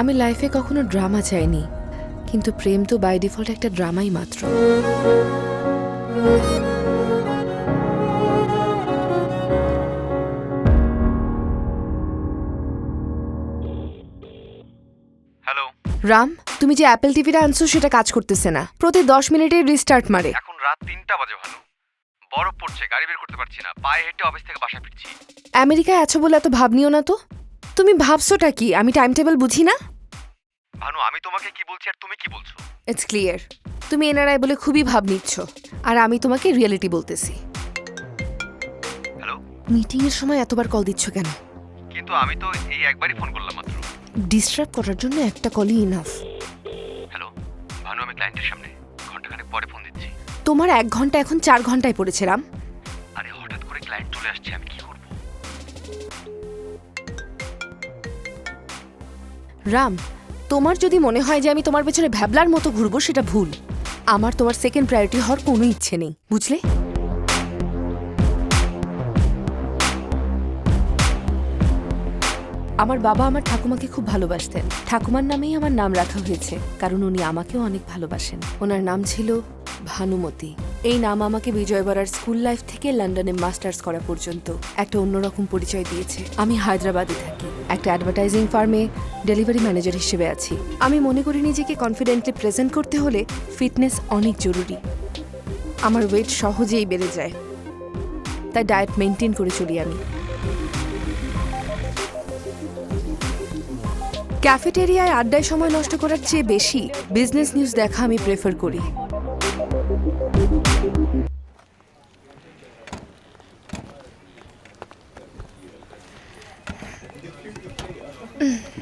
আমি লাইফে কখনো ড্রামা চাইনি, কিন্তু প্রেম তো বাই ডিফল্ট একটা ড্রামাই মাত্র। হ্যালো রাম, তুমি যে অ্যাপেল টিভিটা আনছো সেটা কাজ করতেছে না, প্রতি 10 মিনিটে রিস্টার্ট মারে। এখন রাত 3টা বাজে ভালো, বরফ পড়ছে, গাড়ি বের করতে পারছি না, পায়ে হেঁটে অফিস থেকে বাসায় ফিরছি। আমেরিকায় আছো বলে এত ভাব নিও না তো। তুমি ভাবছোটা কি আমি টাইম টেবিল বুঝি না? ভানু, আমি তোমাকে কি বলছি আর তুমি কি বলছো? ইটস ক্লিয়ার, তুমি এনআরআই বলে খুবই ভাব নিচ্ছ, আর আমি তোমাকে রিয়েলিটি বলতেছি। হ্যালো, মিটিং এর সময় এতবার কল দিচ্ছ কেন? কিন্তু আমি তো এই একবারই ফোন করলাম মাত্র। ডিস্টার্ব করার জন্য একটা কলই ইনাফ। হ্যালো ভানু, আমি ক্লায়েন্টের সামনে, ঘন্টাখানেক পরে ফোন দিচ্ছি। তোমার 1 ঘন্টা এখন 4 ঘন্টায় পড়েছে রাম। আরে হঠাৎ করে ক্লায়েন্ট চলে আসছে, আমি কি করব? রাম, তোমার যদি মনে হয় যে আমি তোমার পেছনে ভ্যাবলার মতো ঘুরবো সেটা ভুল। আমার তোমার সেকেন্ড প্রায়োরিটি হওয়ার কোনো ইচ্ছে নেই, বুঝলে? আমার বাবা আমার ঠাকুমাকে খুব ভালোবাসতেন। ঠাকুমার নামেই আমার নাম রাখা হয়েছে, কারণ উনি আমাকেও অনেক ভালোবাসেন। ওনার নাম ছিল ভানুমতি। এই নাম আমাকে বিজয়বাড়ার স্কুল লাইফ থেকে লন্ডনে মাস্টার্স করা পর্যন্ত একটা অন্যরকম পরিচয় দিয়েছে। আমি হায়দ্রাবাদে থাকি, একটা অ্যাডভার্টাইজিং ফার্মে ডেলিভারি ম্যানেজার হিসেবে আছি। আমি মনে করি নিজেকে কনফিডেন্টলি প্রেজেন্ট করতে হলে ফিটনেস অনেক জরুরি। আমার ওয়েট সহজেই বেড়ে যায়, তাই ডায়েট মেনটেন করে চলি আমি। ক্যাফেটেরিয়ায় আড্ডায় সময় নষ্ট করার চেয়ে বেশি বিজনেস নিউজ দেখা আমি প্রেফার করি।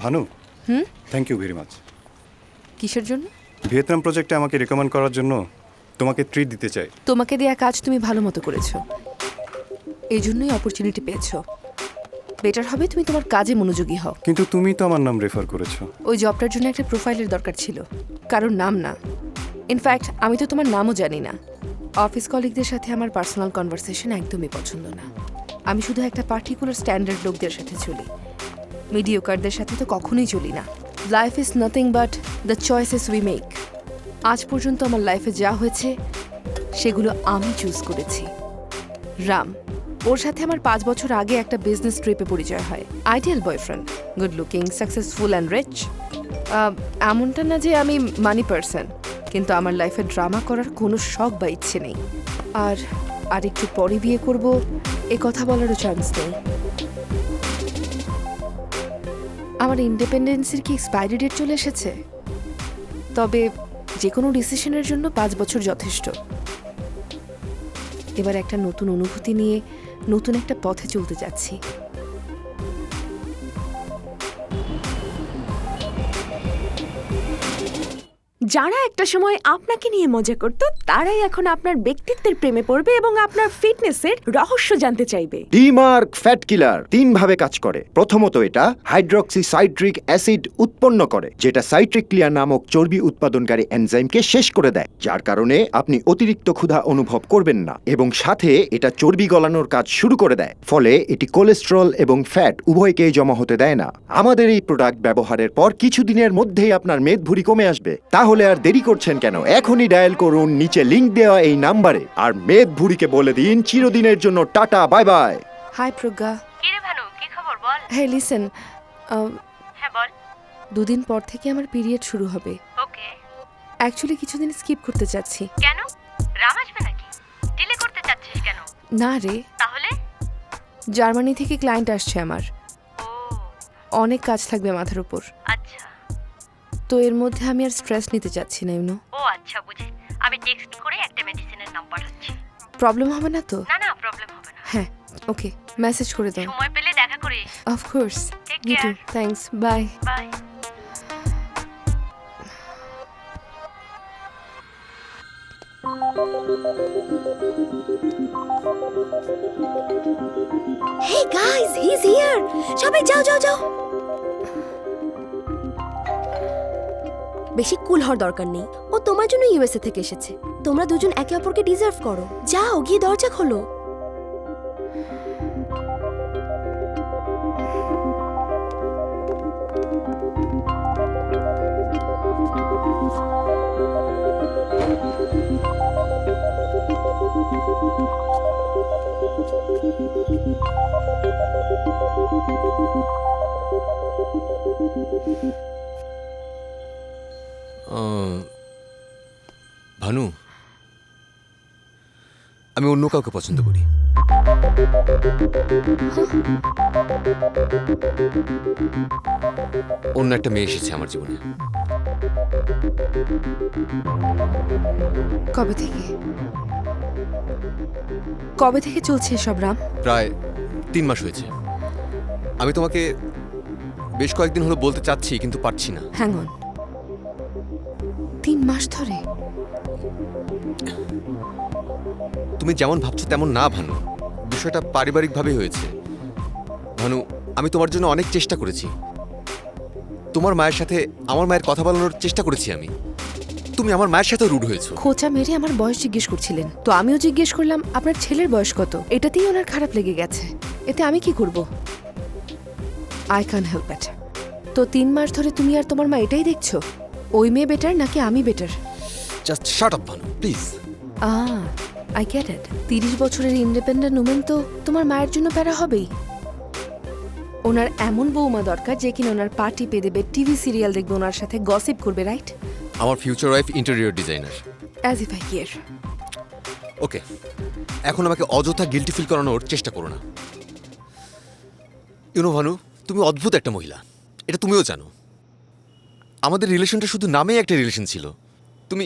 Bhanu, thank you very much. কিসের জন্য? ভিয়েতনাম প্রজেক্টে আমাকে রেকমেন্ড করার জন্য তোমাকে ট্রিট দিতে চাই। তোমাকে দেয়া কাজ তুমি ভালো মতো করেছো, এই জন্যই অপরচুনিটি পেয়েছো। বেটার হবে তুমি তোমার কাজে মনোযোগী হও। কিন্তু তুমি তো আমার নাম রেফার করেছো। ওই জবটার জন্য একটা প্রোফাইলের দরকার ছিল, কারণ নাম না। ইনফ্যাক্ট আমি তো তোমার নামও জানি না। অফিস কলিগদের সাথে আমার পার্সোনাল কনভারসেশন একদমই পছন্দ না। আমি শুধু একটা পার্টিকুলার স্ট্যান্ডার্ড লোকদের সাথে চলি, মিডিওকারদের সাথে তো কখনোই চলি না। Life is nothing but the choices we make. আজ পর্যন্ত আমার লাইফে যা হয়েছে সেগুলো আমি চুজ করেছি। রাম, ওর সাথে আমার 5 বছর আগে একটা বিজনেস ট্রিপে পরিচয় হয়। Ideal boyfriend, good looking, successful and rich. এমনটা না যে আমি মানি পারসন, কিন্তু আমার লাইফে ড্রামা করার কোনো শখ বা ইচ্ছে নেই। আর একটু পরে বিয়ে করব এ কথা বলারও চান্স নেই। আমার ইন্ডিপেন্ডেন্সের কি এক্সপায়ারি ডেট চলে এসেছে? তবে যে কোনো ডিসিশনের জন্য 5 বছর যথেষ্ট। এবার একটা নতুন অনুভূতি নিয়ে নতুন একটা পথে চলতে যাচ্ছি। যারা একটা সময় আপনাকে নিয়ে মজা করত তারাই এখন আপনার ব্যক্তিত্বের প্রেমে পড়বে এবং আপনার ফিটনেসের রহস্য জানতে চাইবে। ডিমার্ক ফ্যাট কিলার 3 ভাবে কাজ করে। প্রথমত, এটা হাইড্রক্সি সাইট্রিক অ্যাসিড উৎপন্ন করে, যেটা সাইট্রিক ক্লিয়ার নামক চর্বি উৎপাদনকারী এনজাইমকে শেষ করে দেয়, যার কারণে আপনি অতিরিক্ত ক্ষুধা অনুভব করবেন না। এবং সাথে এটা চর্বি গলানোর কাজ শুরু করে দেয়, ফলে এটি কোলেস্টেরল এবং ফ্যাট উভয়কেই জমা হতে দেয় না। আমাদের এই প্রোডাক্ট ব্যবহারের পর কিছুদিনের মধ্যেই আপনার মেদভুঁড়ি কমে আসবে। তাহলে আর দেরি করছেন কেন? এখনই ডায়াল করুন নিচে লিংক দেওয়া এই নাম্বারে, আর মেদভুঁড়িকে বলে দিন চিরদিনের জন্য টাটা বাই বাই। হাই প্রজ্ঞা। কি রে ভানু, কি খবর বল? হ্যাঁ লিসেন, হ্যাঁ বল। 2 দিন পর থেকে আমার পিরিয়ড শুরু হবে। ওকে। অ্যাকচুয়ালি কিছুদিন স্কিপ করতে চাচ্ছি। কেন? রাম আসবে নাকি? ডিলে করতে চাচ্ছিস কেন? না রে, তাহলে? জার্মানি থেকে ক্লায়েন্ট আসছে আমার, ও অনেক কাজ থাকবে মাথার উপর। আচ্ছা। তো এর মধ্যে আমি আর স্ট্রেস নিতে চাচ্ছি না, ইউনো। ও আচ্ছা, বুঝি। আমি টেক্সট করে একটা মেডিসিনের নাম পাঠাচ্ছি। প্রবলেম হবে না তো? না না, প্রবলেম হবে না। হ্যাঁ, ওকে, মেসেজ করে দাও। সময় পেলে দেখা করিস। Of course. Take you too, care. Thanks, bye. Bye. Hey guys, he's here. সবাই যাও যাও যাও। বেশি কুল হওয়ার দরকার নেই, ও তোমার জন্য ইউএসএ থেকে এসেছে। তোমরা দুজন একে অপরকে ডিজার্ভ করো। যাও গিয়ে দরজা খোলো। ভানু, আমি অন্য কাউকে পছন্দ করি। অন্য একটা মেয়ে এসেছে আমার জীবনে। কবে থেকে কবে থেকে চলছে এসব রাম? প্রায় 3 মাস হয়েছে। আমি তোমাকে বেশ কয়েকদিন হলো বলতে চাচ্ছি, কিন্তু পারছি না। হ্যাং অন, 3 মাস ধরে? তুমি যেমন ভাবছো তেমন না ভানু, বিষয়টা পারিবারিকভাবে হয়েছে। ভানু, আমি তোমার জন্য অনেক চেষ্টা করেছি। তোমার মায়ের সাথে আমার মায়ের কথা বলানোর চেষ্টা করেছি আমি। তুমি আমার মায়ের সাথে রুড হয়েছো। খোঁচা মেরে আমার বয়স জিজ্ঞেস করছিলেন, তো আমিও জিজ্ঞেস করলাম আপনার ছেলের বয়স কত। এটাতেই ওনার খারাপ লেগে গেছে। এতে আমি কি করব? I can help it. তো 3 মাস ধরে তুমি আর তোমার মা এটাই দেখছো, ওই মেয়ে বেটার নাকি আমি better? Just shut up Bhanu, please. I get it. 30 বছরের ইন্ডিপেন্ডেন্ট উমেন তো তোমার মায়ের জন্য প্যারা হবেই। ওনার এমন বৌমা দরকার যে কিনা ওনার পার্টি পেয়ে দেবে, টিভি সিরিয়াল দেখবে, ওনার সাথে গসিপ করবে, রাইট? আমার future wife interior designer. As if I care. Okay, এখন আমাকে অযথা গিল্টি ফিল করানোর চেষ্টা করো না। ইউনো ভানু, তুমি অদ্ভুত একটা মহিলা, এটা তুমিও জানো। আমাদের রিলেশনটা শুধু নামেই একটা রিলেশন ছিল। তুমি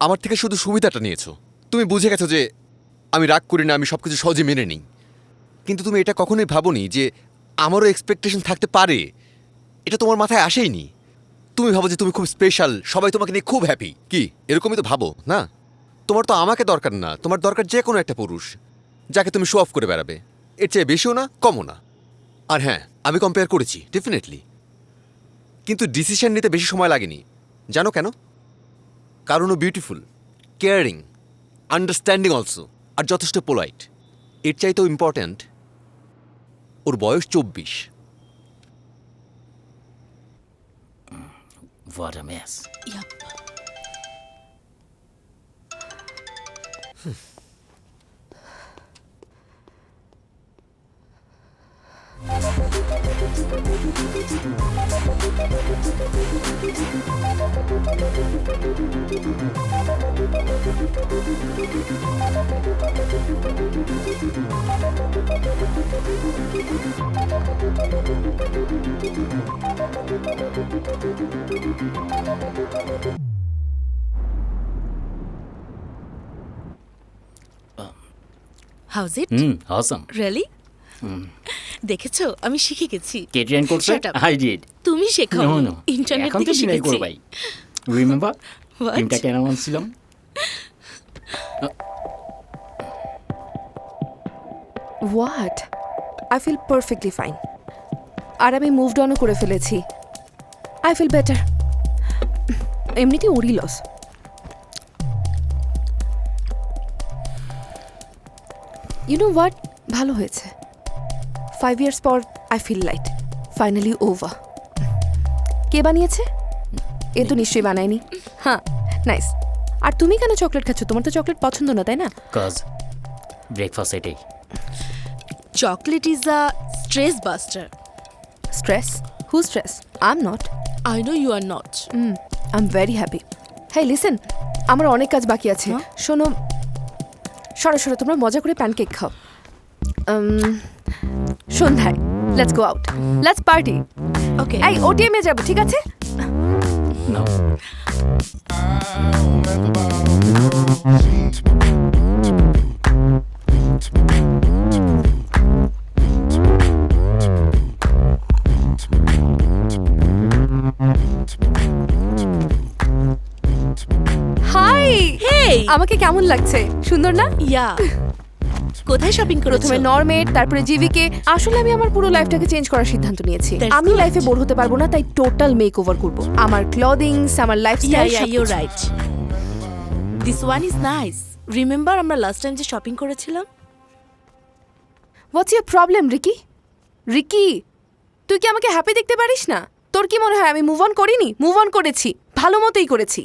আমার থেকে শুধু সুবিধাটা নিয়েছো। তুমি বুঝে গেছো যে আমি রাগ করি না, আমি সব কিছু সহজে মেনে নিই। কিন্তু তুমি এটা কখনোই ভাবোনি যে আমারও এক্সপেকটেশন থাকতে পারে। এটা তোমার মাথায় আসেইনি। তুমি ভাবো যে তুমি খুব স্পেশাল, সবাই তোমাকে নিয়ে খুব হ্যাপি। কি এরকমই তো ভাবো না? তোমার তো আমাকে দরকার না, তোমার দরকার যে কোনো একটা পুরুষ যাকে তুমি শো অফ করে বেড়াবে। এর চেয়ে বেশিও না, কমও না। আর হ্যাঁ, আমি কম্পেয়ার করেছি ডেফিনেটলি, কিন্তু ডিসিশন নিতে বেশি সময় লাগেনি। জানো কেন? কারণ ও বিউটিফুল, কেয়ারিং, আন্ডারস্ট্যান্ডিং অলসো, আর যথেষ্ট পোলাইট। এর চাইতেও ইম্পর্ট্যান্ট, ওর বয়স 24। What a mess. Yep. How's it? Awesome. Really? দেখেছো, আমি শিখে গেছি। কে ট্রেন করছে? Shut up. I did. তুমি শেখাও। No, no. ইন্টারনেট এখন তো থেকে ডিনাই শিখেছি। করবাই। Remember? What? টিমটা কেন আনছিলাম? What? I feel perfectly fine. আর আমি মুভড অনও করে ফেলেছি। I feel better. এমনিতে ওরই লস। You know what? ভালো হয়েছে। 5 years পর I feel light. Finally over. কে বানিয়েছে? এ তো নিশ্চয়ই বানায়নি। হ্যাঁ, নাইস। আর তুমি কেন চকলেট খাচ্ছ? তোমার তো চকলেট পছন্দ না, তাই না? Cause breakfast এটাই। Chocolate is a stress buster. Stress? Who's stress? I'm not. I know you are not. I'm very happy. Hey, listen. আমার অনেক কাজ বাকি আছে। শোনো, সরো সরো, তোমরা মজা করে প্যানকেক খাও। সন্ধ্যায় let's go out, let's party. Okay. এই ওটিএমে যাবো, ঠিক আছে? No. হাই। Hey! আমাকে কেমন লাগছে? সুন্দর না? Yeah. কোথায় শপিং করেছো? প্রথমে নরমেট, তারপরে জিভিকে। আসলে আমি আমার পুরো লাইফটাকে চেঞ্জ করার সিদ্ধান্ত নিয়েছি। That's আমি good. লাইফে বোর হতে পারবো না, তাই টোটাল মেক ওভার করবো। আমার ক্লদিংস, আমার Yeah, lifestyle. yeah, you're right. This one is nice. Remember আমরা লাস্ট টাইম যে শপিং করেছিলাম? What's your problem, Ricky? Ricky, তুই কি আমাকে হ্যাপি দেখতে পারিস না? তোর কি মনে হয় আমি মুভ অন করিনি? মুভ অন করেছি, ভালো মতোই করেছি।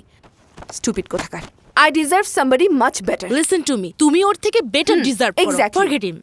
স্টুপিড কোথাকার। I deserve somebody much better. Listen to me, তুমি ওর থেকে বেটার ডিজার্ভ করো। exactly. Forget him.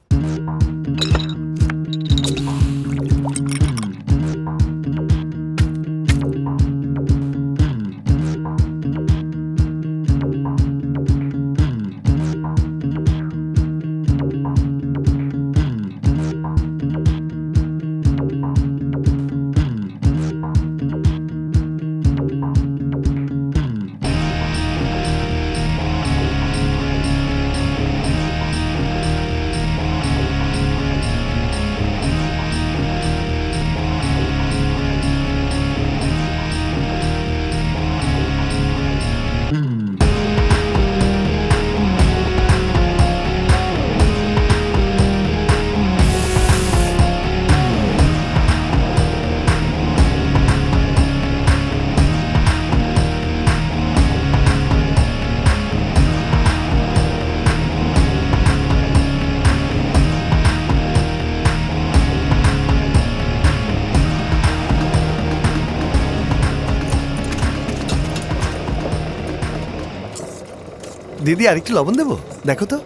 দিদি আরেকটু লবণ দেবো? দেখো তো।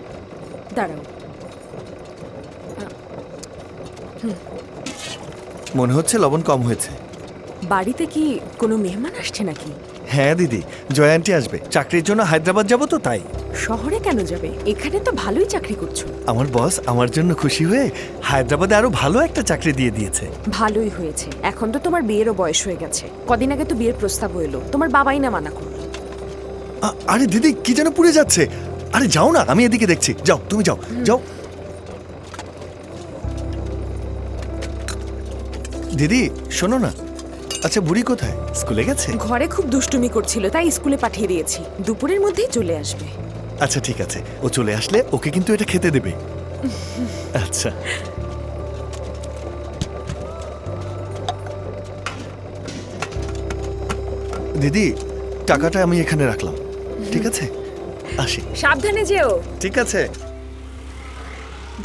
দাঁড়াও, মনে হচ্ছে লবণ কম হয়েছে। বাড়িতে কি কোনো মেহমান আসছে নাকি? হ্যাঁ দিদি, জয়া আন্টি আসবে। চাকরির জন্য হায়দ্রাবাদ যাব তো তাই। শহরে কেন যাবে? এখানে তো ভালোই চাকরি করছো। আমার বস আমার জন্য খুশি হয়ে হায়দ্রাবাদে আরো ভালো একটা চাকরি দিয়ে দিয়েছে। ভালোই হয়েছে। এখন তো তোমার বিয়েরও বয়স হয়ে গেছে। কদিন আগে তো বিয়ের প্রস্তাব এলো, তোমার বাবাই না মানা করলো। আরে দিদি কি যেন পুড়ে যাচ্ছে। আরে যাও না, আমি এদিকে দেখছি। যাও, তুমি যাও যাও। দিদি শোনো না, আচ্ছা বুড়ি কোথায়? স্কুলে গেছে? ঘরে খুব দুষ্টুমি করছিল, তাই স্কুলে পাঠিয়ে দিয়েছি। দুপুরের মধ্যেই চলে আসবে। আচ্ছা ঠিক আছে, ও চলে আসলে ওকে কিন্তু এটা খেতে দেবে। আচ্ছা। দিদি টাকাটা আমি এখানে রাখলাম, ঠিক আছে? আসি। সাবধানে যেও। ঠিক আছে।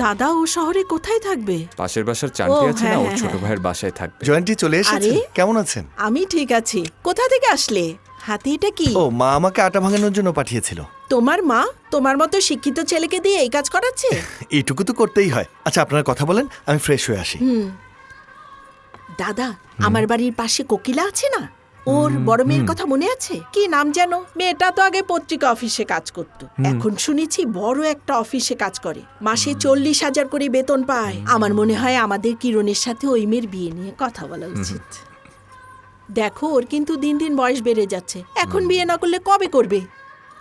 দাদা ও শহরে কোথায় থাকবে? পাশের বাসার চান্টি ও, আছে না, হ্যাঁ, ওর হ্যাঁ, ছোট হ্যাঁ। ভাইয়ের বাসায় থাকবে। জয়ন্তী চলে এসেছে। আরে? কেমন আছেন? আমি ঠিক আছি। কোথা থেকে আসলে? হাতে এটা কি? ও মা আমাকে আটা ভাঙানোর জন্য পাঠিয়েছিল। তোমার মা তোমার মতো শিক্ষিত ছেলেকে দিয়ে এই কাজ করাচ্ছে? এইটুকু তো করতেই হয়। আচ্ছা আপনারা কথা বলেন, আমি ফ্রেশ হয়ে আসি। দাদা, আমার বাড়ির পাশে কোকিলা আছে না, ওর বড় মেয়ের কথা মনে আছে? কি নাম যেন? মেয়েটা তো আগে পত্রিকা অফিসে কাজ করত, এখন শুনেছি বড় একটা অফিসে কাজ করে, মাসে 40,000 করে বেতন পায়। আমার মনে হয় আমাদের কিরণের সাথে ওই মেয়ের বিয়ে নিয়ে কথা বলা উচিত। দেখো, ওর কিন্তু দিন দিন বয়স বেড়ে যাচ্ছে। এখন বিয়ে না করলে কবে করবে?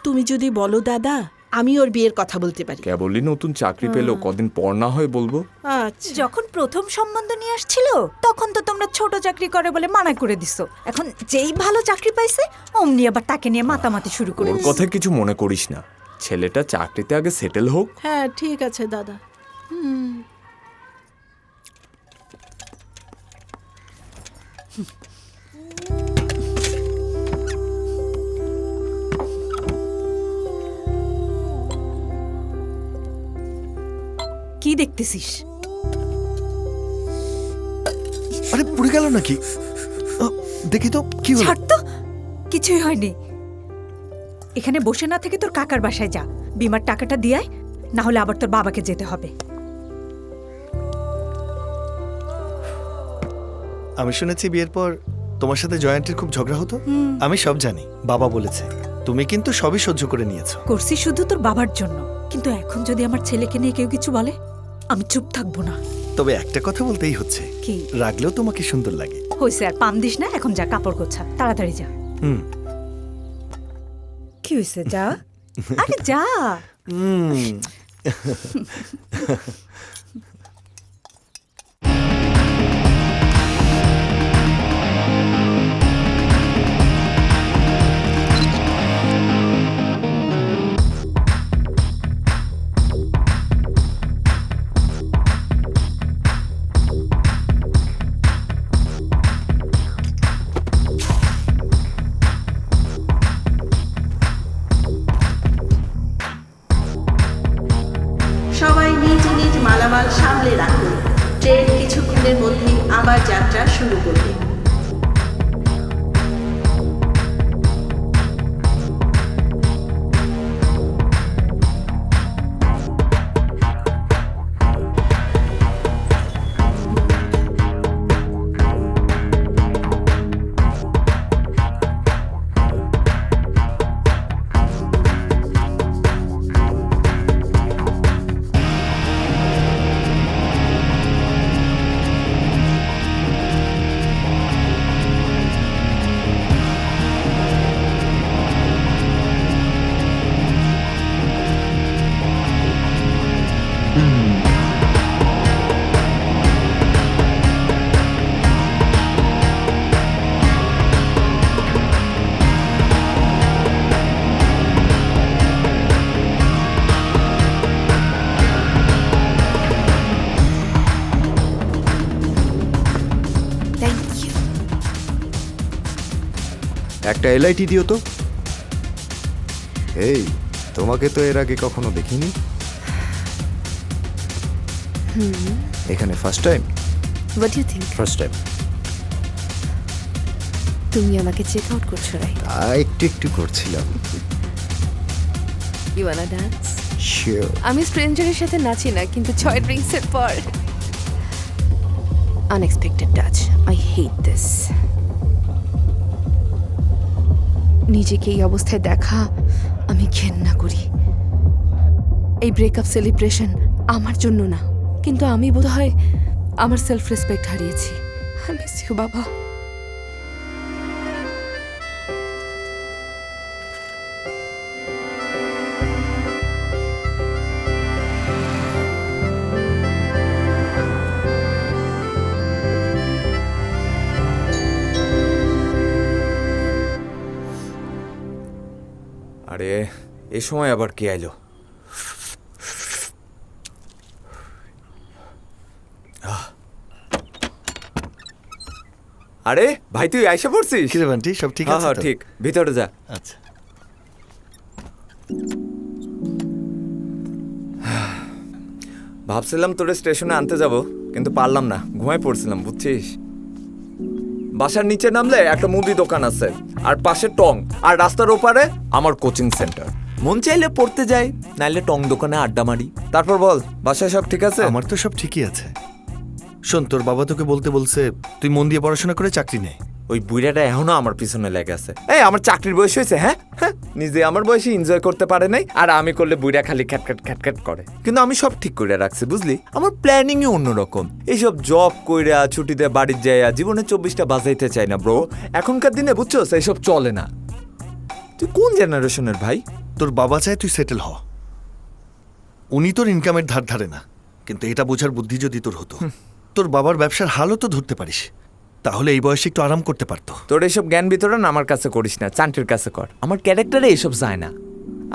তুমি যদি বলো দাদা, আমি ওর বিয়ের কথা বলতে পারি। কেবলই নতুন চাকরি পেলো, কদিন পর না হয় বলবো। আচ্ছা, যখন প্রথম সম্বন্ধ নিয়ে আসছিল তখন তো তোমরা ছোট চাকরি করে বলে মানা করে দিছো। এখন যেই ভালো চাকরি পাইছে অমনি আবার তাকে নিয়ে মাতামাতি শুরু করে ওর দিছো। কথা কিছু মনে করিস না, ছেলেটা চাকরিতে আগে সেটেল হোক। হ্যাঁ ঠিক আছে দাদা। কি দেখতেছিস? আরে পুড়ে গেল নাকি? দেখি তো কি হলো। ছাড় তো, কিছুই হয়নি। এখানে বসে না থেকে তোর কাকার বাসায় যা, বিমার টাকাটা দিয়ে আয়, না হলে আবার তোর বাবাকে যেতে হবে। আমি শুনেছি বিয়ের পর তোমার সাথে জয়ান্টির খুব ঝগড়া হতো। আমি সব জানি, বাবা বলেছে। তুমি কিন্তু সবই সহ্য করে নিয়েছো। করছি শুধু তোর বাবার জন্য, কিন্তু এখন যদি আমার ছেলেকে নিয়ে কেউ কিছু বলে আমি চুপ থাকবো না। তবে একটা কথা বলতেই হচ্ছে, কি? রাগলেও তোমাকে সুন্দর লাগে। হয়েছে, আর পাম দিস না, এখন যা কাপড় গোছা, তাড়াতাড়ি যা। হুম। কি হয়েছে? যা, আরে যা। সবাই নিজ নিজ মালামাল একটা এলআইটি দিও তো। এই, তোমাকে তো এর আগে কখনো দেখিনি। এখানে first time? What you think? First time. তুমি আমাকে চেক আউট করছো, রাইট? একটু একটু করছিলাম। You wanna dance? শিওর। আমি স্ট্রেঞ্জারের সাথে নাচি না, কিন্তু 6 ড্রিঙ্কসের পর unexpected touch. I hate this. নিজেকে এই অবস্থায় দেখা আমি ঘেন্না করি। এই ব্রেকআপ সেলিব্রেশন আমার জন্য না, কিন্তু আমি বোধহয় আমার সেলফ রেসপেক্ট হারিয়েছি। আই মিস ইউ বাবা। আরে এই সময় আবার কে আইলো? আরে ভাই, তুই আইসা পড়ছিস? কিরে বান্টি, সব ঠিক আছে? হ্যাঁ তো? ঠিক, ভিতরে যা। আচ্ছা। ভাবছিলাম তোরে স্টেশনে আনতে যাব, কিন্তু পারলাম না, ঘুমায় পড়ছিলাম বুঝছিস। বাসার নিচে নামলে একটা মুদি দোকান আছে, আর পাশে টং, আর রাস্তার ওপারে আমার কোচিং সেন্টার। মন চাইলে পড়তে যাই, নাইলে টং দোকানে আড্ডা মারি। তারপর বল, বাসায় সব ঠিক আছে? আমার তো সব ঠিকই আছে। শোন, তোর বাবা তোকে বলতে বলছে তুই মন দিয়ে পড়াশোনা করে চাকরি নে। ওই বুড়াটা এখনো আমার পিছনে লেগে আছে। এই, আমার চাকরির বয়স হয়েছে? হ্যাঁ হ্যাঁ, নিজে আমার বয়সে এনজয় করতে পারে নাই, আর আমি করলে বুড়া খালি খ্যাটখ্যাট খ্যাটখ্যাট করে। কিন্তু আমি সব ঠিক করে রাখছি, বুঝলি? আমার প্ল্যানিংই অন্যরকম। এইসব জব কইরা ছুটিতে বাড়ির যাইয়া জীবনে 24টা বাজাইতে চাই না ব্রো। এখনকার দিনে বুঝছোস, এইসব চলে না। তুই কোন জেনারেশনের ভাই? তোর বাবা চায় তুই সেটেল হ। উনি তোর ইনকামের ধার ধারে না, কিন্তু এটা বোঝার বুদ্ধি যদি তোর হতো, তোর বাবার ব্যবসার হালও তো ধরতে পারিস, তাহলে এই বয়সে একটু আরাম করতে পারতো। তোর এইসব জ্ঞান বিতরণ আমার কাছে করিস না, চান্টির কাছে কর। আমার ক্যারেক্টারে এইসব যায় না।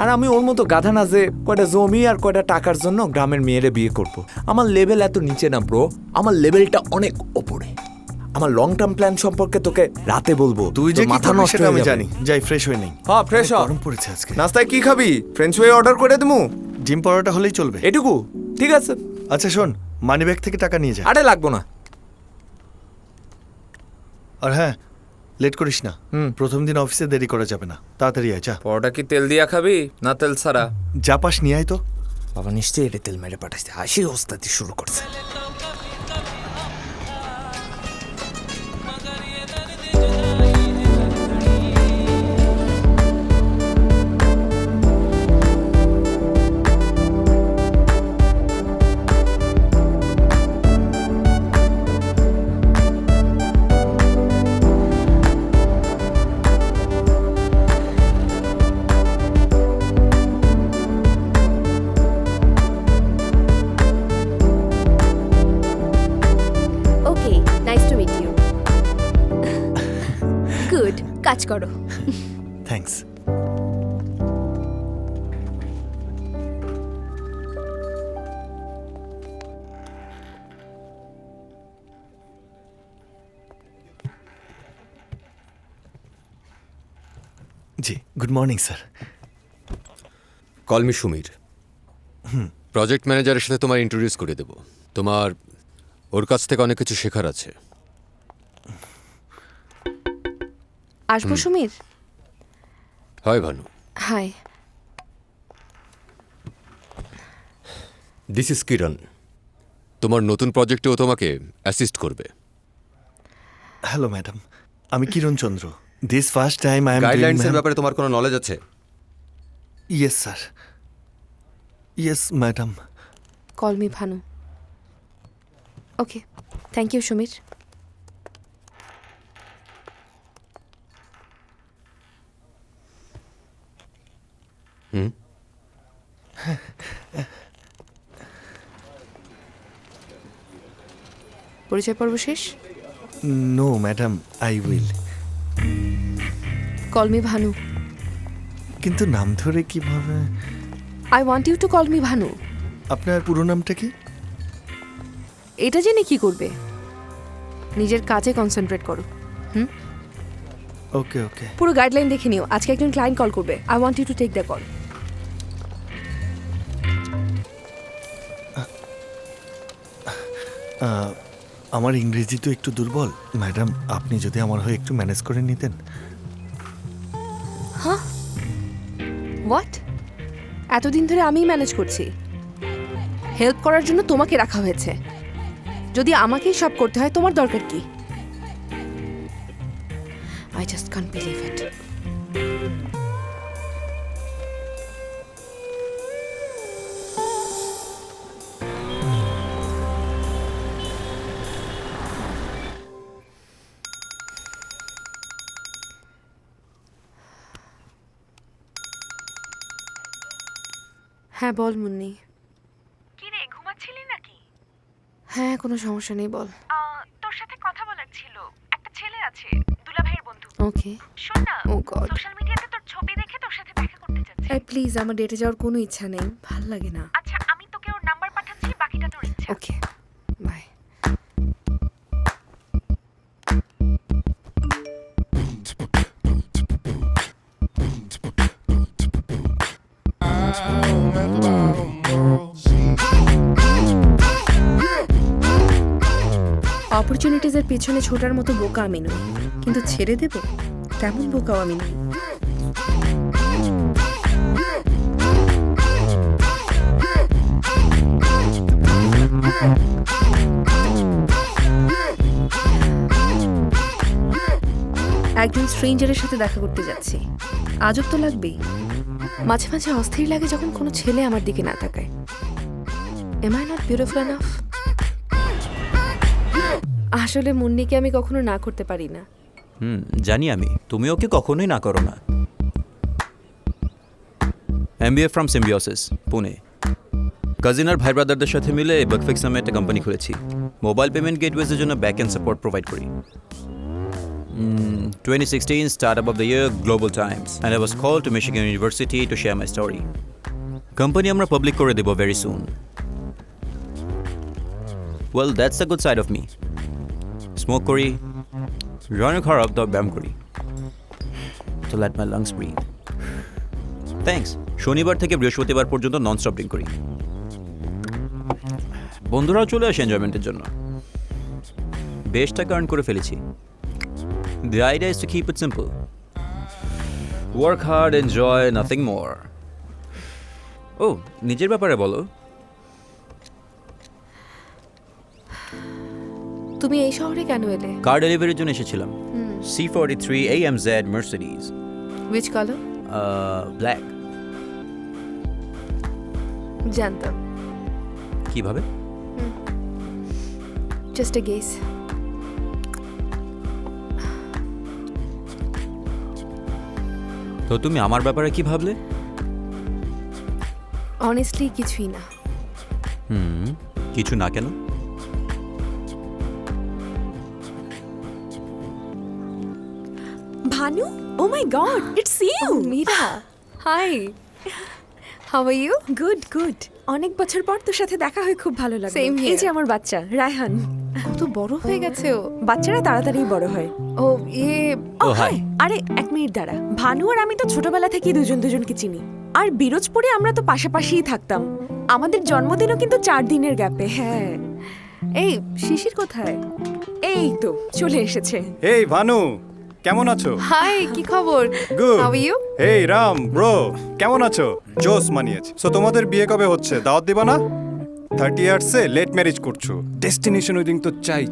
আর আমি ওর মতো গাধা না যে কয়টা জমি আর কয়টা টাকার জন্য গ্রামের মেয়েরে বিয়ে করব। আমার লেভেল এত নিচে না ব্রো, আমার লেভেলটা অনেক ওপরে। আমার লং টার্ম প্ল্যান সম্পর্কে তোকে রাতে বলবো। তুই যে মাথা নষ্ট সেটা আমি হয়ে জানি। যাই ফ্রেশ হয়ে নেই। হ্যাঁ, ফ্রেশ হ। গরম পড়েছে আজকে। নাস্তায় কি খাবি? ফ্রেঞ্চ ফ্রাই অর্ডার করে দেবো? ডিম পরোটা হলেই চলবে। এটুকু? ঠিক আছে। আচ্ছা শোন, মানি ব্যাগ থেকে টাকা নিয়ে যা। আরে লাগবো না। আর হ্যাঁ, লেট করিস না। প্রথম দিন অফিসে দেরি করা যাবে না, তাড়াতাড়ি আয়। যা। পরোটা কি তেল দিয়া খাবি না তেল ছাড়া? যা পাস নিয়ে আয় তো। বাবা নিশ্চয়ই এটা তেল মেরে পাঠাইছে, হাসি ওস্তাদি শুরু করছে। Okay, nice to meet you. Good, কাজ করো। থ্যাঙ্কস। জি, good morning sir. Call me Sumir. প্রজেক্ট ম্যানেজারের সাথে তোমার ইন্ট্রোডিউস করে দেব। তোমার ওর কাছ থেকে অনেক কিছু শেখার আছে। আসবো সুমির? হয় Bhanu. Hi. This is Kiran. তোমার নতুন প্রজেক্টেও তোমাকে অ্যাসিস্ট করবে। হ্যালো ম্যাডাম, আমি Kiran Chandra. This first time I am গাইডলাইন্সের ব্যাপারে তোমার কোনো নলেজ আছে? Yes sir, yes madam. Call me Bhanu. Okay, thank you Sumir. পরিচয় পর্ব শেষ? No madam, I will. Call me Bhanu. কিন্তু নাম ধরে কিভাবে? I want you to call me Bhanu. আপনার পুরো নামটা কি? এটা জেনে কি করবে? নিজের কাজে কনসেন্ট্রেট করো। ওকে ওকে পুরো গাইডলাইন দেখে নিও, আজকে একজন ক্লায়েন্ট কল করবে। I want you to take the call. আমার ইংরেজি তো একটু দুর্বল ম্যাডাম, আপনি যদি আমার হয়ে একটু ম্যানেজ করে নিতেন। হোয়াট? এতদিন ধরে আমিই ম্যানেজ করছি, হেল্প করার জন্য তোমাকে রাখা হয়েছে। যদি আমাকেই সব করতে হয় তোমার দরকার কি? I just can't believe it. হ্যাঁ বল মুন্নি। কি রে, ঘুমাচ্ছিলি নাকি? হ্যাঁ কোনো সমস্যা নেই, বল। তোর সাথে কথা বলার ছিল। একটা ছেলে আছে, দুলাভাইয়ের বন্ধু। ওকে। শোন না, ও গড। সোশ্যাল মিডিয়াতে তোর ছবি দেখে তোর সাথে দেখা করতে যাচ্ছে। এই প্লিজ, আমার ডেটে যাওয়ার কোনো ইচ্ছা নেই, ভাল লাগে না। আচ্ছা, আমি তোকে ওর নাম্বার পাঠাচ্ছি, বাকিটা তোর ইচ্ছা। Okay bye. অপরচুনিটিজের পেছনে ছোটার মতো বোকা আমি নই, কিন্তু ছেড়ে দেব তেমন বোকাও আমি নই। একজন স্ট্রেঞ্জারের সাথে দেখা করতে যাচ্ছি, আজব তো লাগবেই। মাঝে মাঝে অস্থির লাগে যখন কোনো ছেলে আমার দিকে না তাকায়। Am I not beautiful enough? আসলে মুন্নিকে আমি কখনো না করতে পারি না। জানি আমি, তুমি ওকে কখনোই না করো না। MBA from Symbiosis, Pune. Cousin আর ভাই ব্রাদারদের সাথে মিলে বাকফিক্স নামে একটা কোম্পানি খুলেছি। মোবাইল পেমেন্ট গেটওয়েজের জন্য ব্যাক এন্ড সাপোর্ট প্রোভাইড করি। 2016 Startup of the Year Global Times, and I was called to Michigan University to share my story. Company আমরা পাবলিক করে দেব very soon. Well, that's the good side of me. Smoke করি, রানে খারাপ দাও ব্যায়াম করি, to let my lungs breathe. Thanks. শনিবার থেকে বৃহস্পতিবার পর্যন্ত নন স্টপ ড্রিঙ্ক করি। বন্ধুরাও চলে আসে এনজয়মেন্টের জন্য। বেশ টাকা আর্ন করে ফেলেছি। The idea is to keep it simple. Work hard, enjoy, nothing more. Oh, নিজের ব্যাপারে বলো। তুমি এই শহরে কেন এলে? কার ডেলিভারির জন্য এসেছিলাম। C43 AMZ Mercedes. Which color? Black. জানতাম। কিভাবে? Just a guess. তো তুমি আমার ব্যাপারে কি ভাবলে? Honestly কিছুই না। কিছু না কেন? Bhanu, oh my god, it's you. Meera, hi. How are you? Good good. অনেক বছর পর তোর সাথে দেখা হয়ে খুব ভালো লাগলো। Same here. এই যে আমার বাচ্চা রায়হান। কত বড় হয়ে গেছে ও। বাচ্চারা তাড়াতাড়ি বড় হয়। ও ও হাই। আরে এক মিনিট দাঁড়া, ভানু আর আমি তো ছোটবেলা থেকেই দুজনকে চিনি। আর বিরোজপুরে আমরা তো পাশাপাশিই থাকতাম। আমাদের জন্মদিনও কিন্তু 4 দিনের গ্যাপে। হ্যাঁ। এই শিশির কোথায়? এই তো চলে এসেছে। এই ভানু, কেমন আছো? হাই, কি খবর? গুড। How are you? এই রাম ব্রো, কেমন আছো? জোস মানিয়েছে। সো তোমাদের বিয়ে কবে হচ্ছে? দাওয়াত দিবা না? 30 ইয়ার্সে লেট ম্যারেজ করছো, ডেস্টিনেশন ওয়েডিং তো চাই।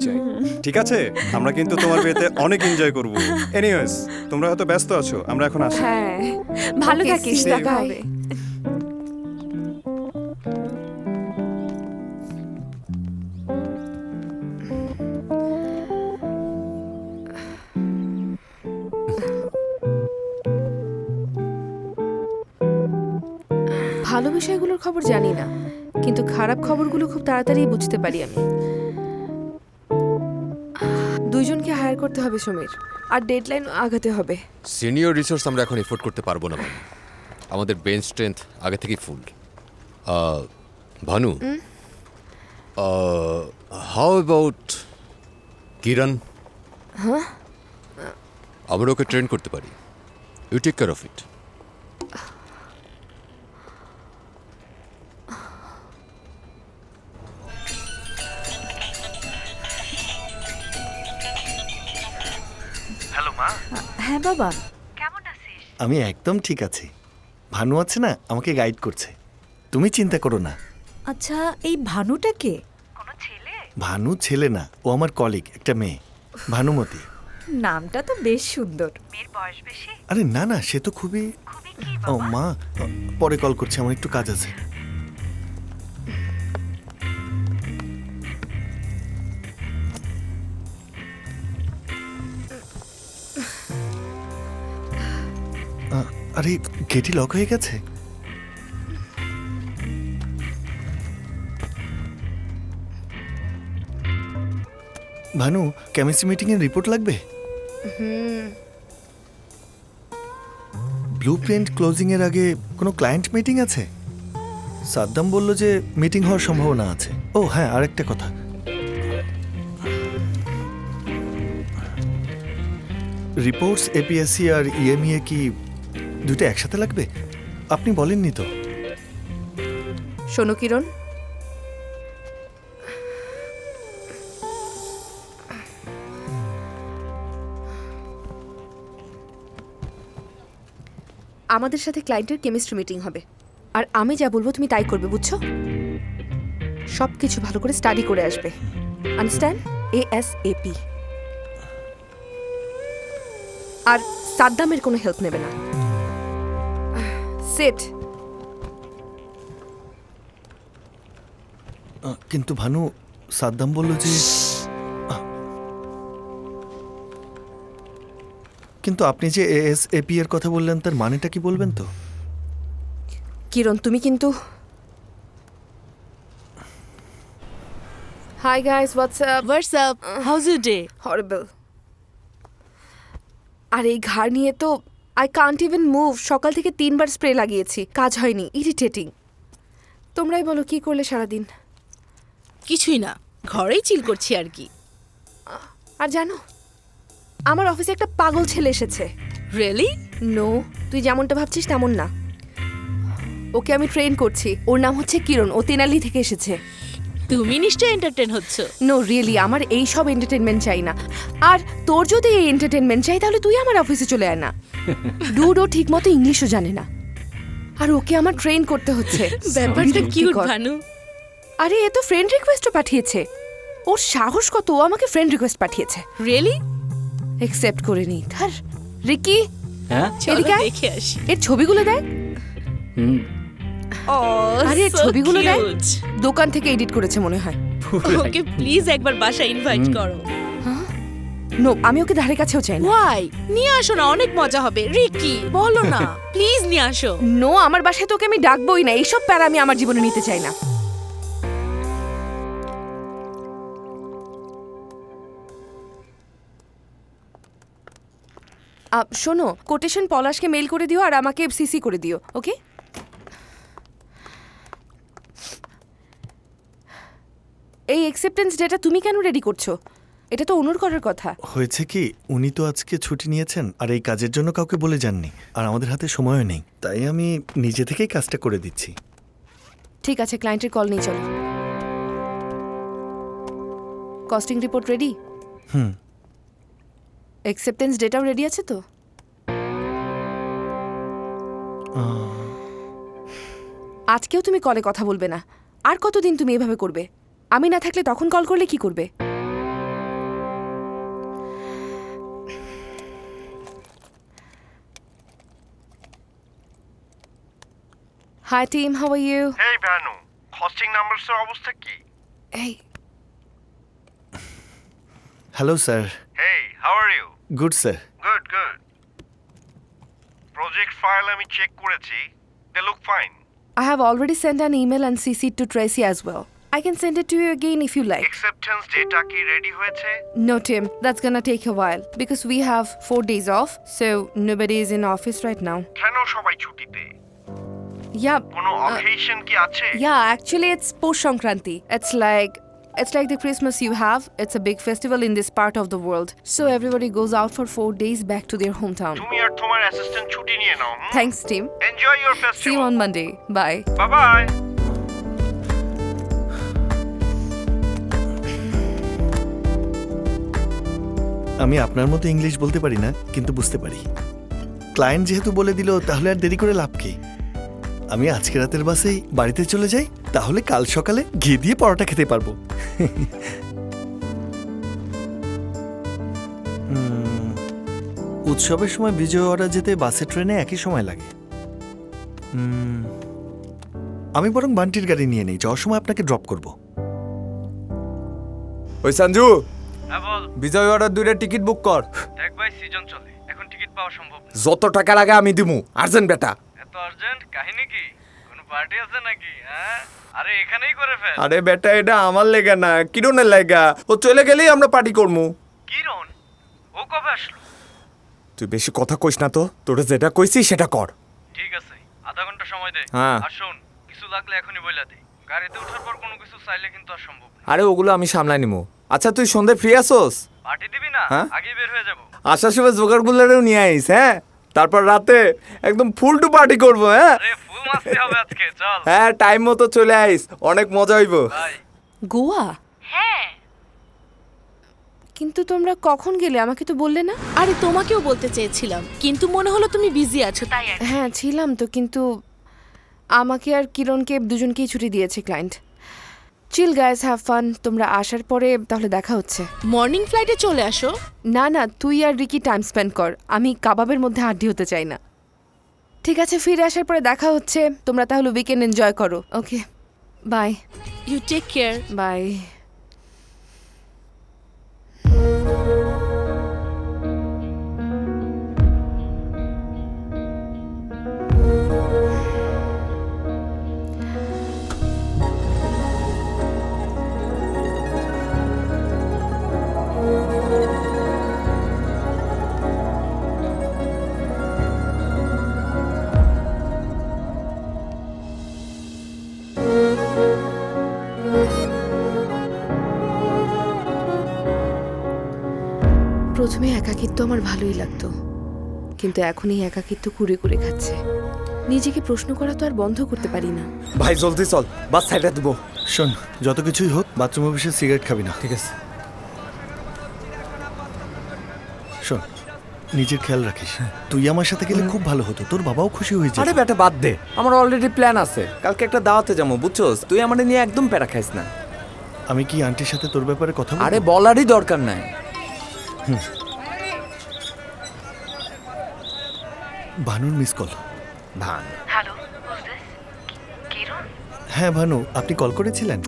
ঠিক আছে, আমরা কিন্তু তোমার বিয়েতে অনেক এনজয় করব। এনিওয়েজ, তোমরা হয়তো ব্যস্ত আছো, আমরা এখন আসি। হ্যাঁ, ভালো Okay, থাকিস, see you. দেখা Bye. হবে। ভালো বিষয়গুলোর খবর জানি না, কিন্তু খারাপ খবরগুলো খুব তাড়াতাড়ি বুঝতে পারি আমি। দুইজনকে হায়ার করতে হবে সমীর, আর ডেডলাইন আগাতে হবে। সিনিয়র রিসোর্স আমরা এখন এফোর্ড করতে পারবো না ভানু। আমাদের বেঞ্চ স্ট্রেংথ আগে থেকেই full. Bhanu, how about Kiran? আমরা ওকে ট্রেন করতে পারি। You take care of it. Hello মা। হ্যাঁ বাবা। আমি একদম ঠিক আছি। ভানু আছে না, আমাকে গাইড করছে। তুমি চিন্তা করো না। আচ্ছা, এই ভানুটা কে? ভানু ছেলে না, ও আমার কলিগ, একটা মেয়ে, ভানুমতি। নামটা তো বেশ সুন্দর। আরে না না, সে তো খুবই। ও মা, পরে কল করছি, আমার একটু কাজ আছে। আরে গেটই লক হয়ে গেছে। ভানু, কেমিস্ট্রি মিটিং এর রিপোর্ট লাগবে? ব্লু প্রিন্ট ক্লোজিং এর আগে কোনো ক্লায়েন্ট মিটিং আছে? সাদ্দাম বলল যে মিটিং হওয়ার সম্ভাবনা আছে। ও হ্যাঁ, আরেকটা কথা, রিপোর্টস এপিএসসি আর ইএমইএ কি দুটো একসাথে লাগবে? আপনি বলেননি তো। শোনো কিরণ, আমাদের সাথে ক্লায়েন্টের কেমিস্ট্রি মিটিং হবে, আর আমি যা বলবো তুমি তাই করবে, বুঝছো? সব কিছু ভালো করে স্টাডি করে আসবে, আন্ডারস্ট্যান্ড? ASAP। আর সাদ্দামের কোনো হেল্প নেবে না। সেট। কিন্তু ভানু, সাদ্দাম বলল যে কিন্তু আপনি যে ASAP এর কথা বললেন, তার মানেটা কি বলবেন তো? কিরণ, তুমি কিন্তু। Hi guys, what's up? What's up, how's you day? Horrible. আর এই ঘাড় নিয়ে তো আই কান্ট ইভেন মুভ। সকাল থেকে 3বার স্প্রে লাগিয়েছি, কাজ হয়নি, ইরিটেটিং। তোমরাই বলো কি করলে সারাদিন? কিছুই না, ঘরেই চিল করছি আর কি। আর জানো, আমার অফিসে একটা পাগল ছেলে এসেছে। রিয়েলি? নো, তুই যেমনটা ভাবছিস তেমন না। ওকে আমি ট্রেন করছি। ওর নাম হচ্ছে কিরণ, ও তেনালি থেকে এসেছে। তুমি নিশ্চয়ই এন্টারটেইন হচ্ছ। নো রিয়েলি, আমার এই সব এন্টারটেনমেন্ট চাই না। আর তোর যদি এই এন্টারটেনমেন্ট চাই তাহলে তুই আমার অফিসে চলে আয় না। ডুড, ও ঠিক মতো ইংলিশও জানে না, আর ওকে আমার ট্রেন করতে হচ্ছে। ব্যাপারটা কিউট ভানু। আরে এ তো ফ্রেন্ড রিকোয়েস্টও পাঠিয়েছে। ওর সাহস কত, ও আমাকে ফ্রেন্ড রিকোয়েস্ট পাঠিয়েছে। রিয়েলি? অ্যাকসেপ্ট করে নি। ধর রিকি, হ্যাঁ এদিকে আয়। দেখে আসি। এর ছবিগুলো দেখ। আরে এর ছবিগুলো দেখ, দোকান থেকে এডিট করেছে মনে হয়। ওকে প্লিজ একবার বাসায় ইনভাইট করো। নো, আমি ওকে ধারে কাছেও চাই না। ওয়াই? নিয়ে আসো না, অনেক মজা হবে। রিকি বলো না, প্লিজ নিয়ে আসো। নো, আমার বাসায় তোকে আমি ডাকবোই না। এইসব প্যারা আমি আমার জীবনে নিতে চাই না। শোনো, কোটেশন পলাশকে মেল করে দিও আর আমাকে সিসি করে দিও, ওকে? এই অ্যাকসেপ্টেন্স ডেটা তুমি কেন রেডি করছো? এটা তো অনুর করার কথা। হয়েছে কি, উনি তো আজকে ছুটি নিয়েছেন, আর এই কাজের জন্য কাউকে বলে যাননি, আর আমাদের হাতে সময়ও নেই, তাই আমি নিজে থেকেই কাজটা করে দিচ্ছি। ঠিক আছে, ক্লায়েন্টের কল নিয়ে চলো। Costing report ready? Hmm. Acceptance ডেটাও রেডি আছে তো? আজকেও তুমি কলে কথা বলবে না। আর কতদিন তুমি এভাবে করবে? আমি না থাকলে তখন কল করলে কি করবে? Hi team, how are you? Hey Bhanu, costing নাম্বারসের অবস্থা কি? এই hello sir. Hey, how are you? Good sir. Good good. Project file আমি চেক করেছি, they look fine. I have already sent an email and CC'd to Tracy as well. I can send it to you again if you like. Acceptance data কি ready হয়েছে? No, Tim, that's gonna take a while because we have 4 days off, so nobody is in office right now. কেন সবাই ছুটিতে? Yeah. কোনো occasion কি আছে? Yeah, actually it's Posh Sankranti. It's like It's like the Christmas you have. It's a big festival in this part of the world. So everybody goes out for 4 days back to their hometown. তুমি আর তোমার assistant ছুটি নিয়ে নাও। Thanks, team. Enjoy your See you festival. on Monday. Bye. Bye bye. আমি আপনার মতো English বলতে পারি না, কিন্তু বুঝতে পারি। ক্লায়েন্ট যেহেতু বলে দিল, তাহলে আর দেরি করে লাভ কি? আমি আজকে রাতের বাসেই বাড়িতে চলে যাই, তাহলে কাল সকালে ঘি দিয়ে পরোটা খেতে পারবো। উৎসবের সময় বিজয়ওয়াড়া যেতে বাসে ট্রেনে একই সময় লাগে। আমি বরং বান্টির গাড়ি নিয়ে নেই, যাওয়ার সময় আপনাকে ড্রপ করব। ওই সঞ্জু, হ্যাঁ বল। বিজয় অর্ডার 2টা টিকিট বুক কর। দেখ ভাই সিজন চলে, এখন টিকিট পাওয়া সম্ভব না। যত টাকা লাগে আমি দিমু, আর্জেন্ট বেটা। এত আর্জেন্ট কাহিনী কি? কোনো পার্টি আছে নাকি? হ্যাঁ আরে এখানেই করে ফেল। আরে বেটা, এটা আমার লেগা না, কিরণের লেগা। ও চলে গেলেই আমরা পার্টি করবো। কিরণ ও কবে আসলো? তুই বেশি কথা কইস না তো, তোরা যেটা কইছিস সেটা কর। ঠিক আছে, আধা ঘন্টা সময় দে। হ্যাঁ। আর শোন, কিছু লাগলে এখনই বইলা দে। গাড়িতে ওঠার পর কোনো কিছু চাইলে কিন্তু আর সম্ভব না। আরে ওগুলো আমি সামলাই নিমু। আচ্ছা তুই সন্ধে ফ্রি আসোস? পার্টি দিবি না? হ্যাঁ? আগেই বের হয়ে যাব। আসার সময় জোগাড়গুলোরেও নিয়ে আইস, হ্যাঁ? তারপর রাতে একদম ফুল টু পার্টি করবো, হ্যাঁ? আরে ফুল মাস্তি হবে আজকে, চল। হ্যাঁ, টাইম মতো চলে আইস, অনেক মজা হইব। বাই। গোয়া? হ্যাঁ। কিন্তু তোমরা কখন গেলে আমাকে তো বললে না? আরে তোমাকেও বলতে চেয়েছিলাম, কিন্তু মনে হলো তুমি বিজি আছো, তাই আর কি। হ্যাঁ ছিলাম তো, কিন্তু আমাকে আর কিরণকে দুজনকেই ছুটি দিয়েছে client. Chill guys, have fun. তোমরা আসার পরে তাহলে দেখা হচ্ছে। মর্নিং ফ্লাইটে চলে আসো। না না, তুই আর রিকি টাইম স্পেন্ড কর। আমি কাবাবের মধ্যে হাড্ডি হতে চাই না। ঠিক আছে, ফিরে আসার পরে দেখা হচ্ছে। তোমরা তাহলে উইকেন্ড এনজয় করো। Okay, bye. You take care. Bye. প্রথমে একাকিত্ব আমার ভালোই লাগতো, কিন্তু এখন এই একাকিত্ব কুড়ে কুড়ে খাচ্ছে। নিজেকে প্রশ্ন করা তো আর বন্ধ করতে পারি না। ভাই জলদি চল, বাস সাইডে দিব। শোন, যত কিছুই হোক বাথরুমে বসে সিগারেট খাবি না, ঠিক আছে? শোন, নিজের খেয়াল রাখিস। তুই আমার সাথে গেলে খুব ভালো হতো, তোর বাবাও খুশি হয়ে আরে যায়। বেটা বাদ দে, আমার অলরেডি প্ল্যান আছে। কালকে একটা দাওয়াতে যাবো, বুঝছস? তুই আমাদের নিয়ে একদম প্যারা খাইস না। আমি কি আন্টির সাথে তোর ব্যাপারে কথা বলবো? আরে বলারই দরকার নাই। ভানুর মিস কল। ভান, হ্যাঁ ভানু, আপনি কল করেছিলেন?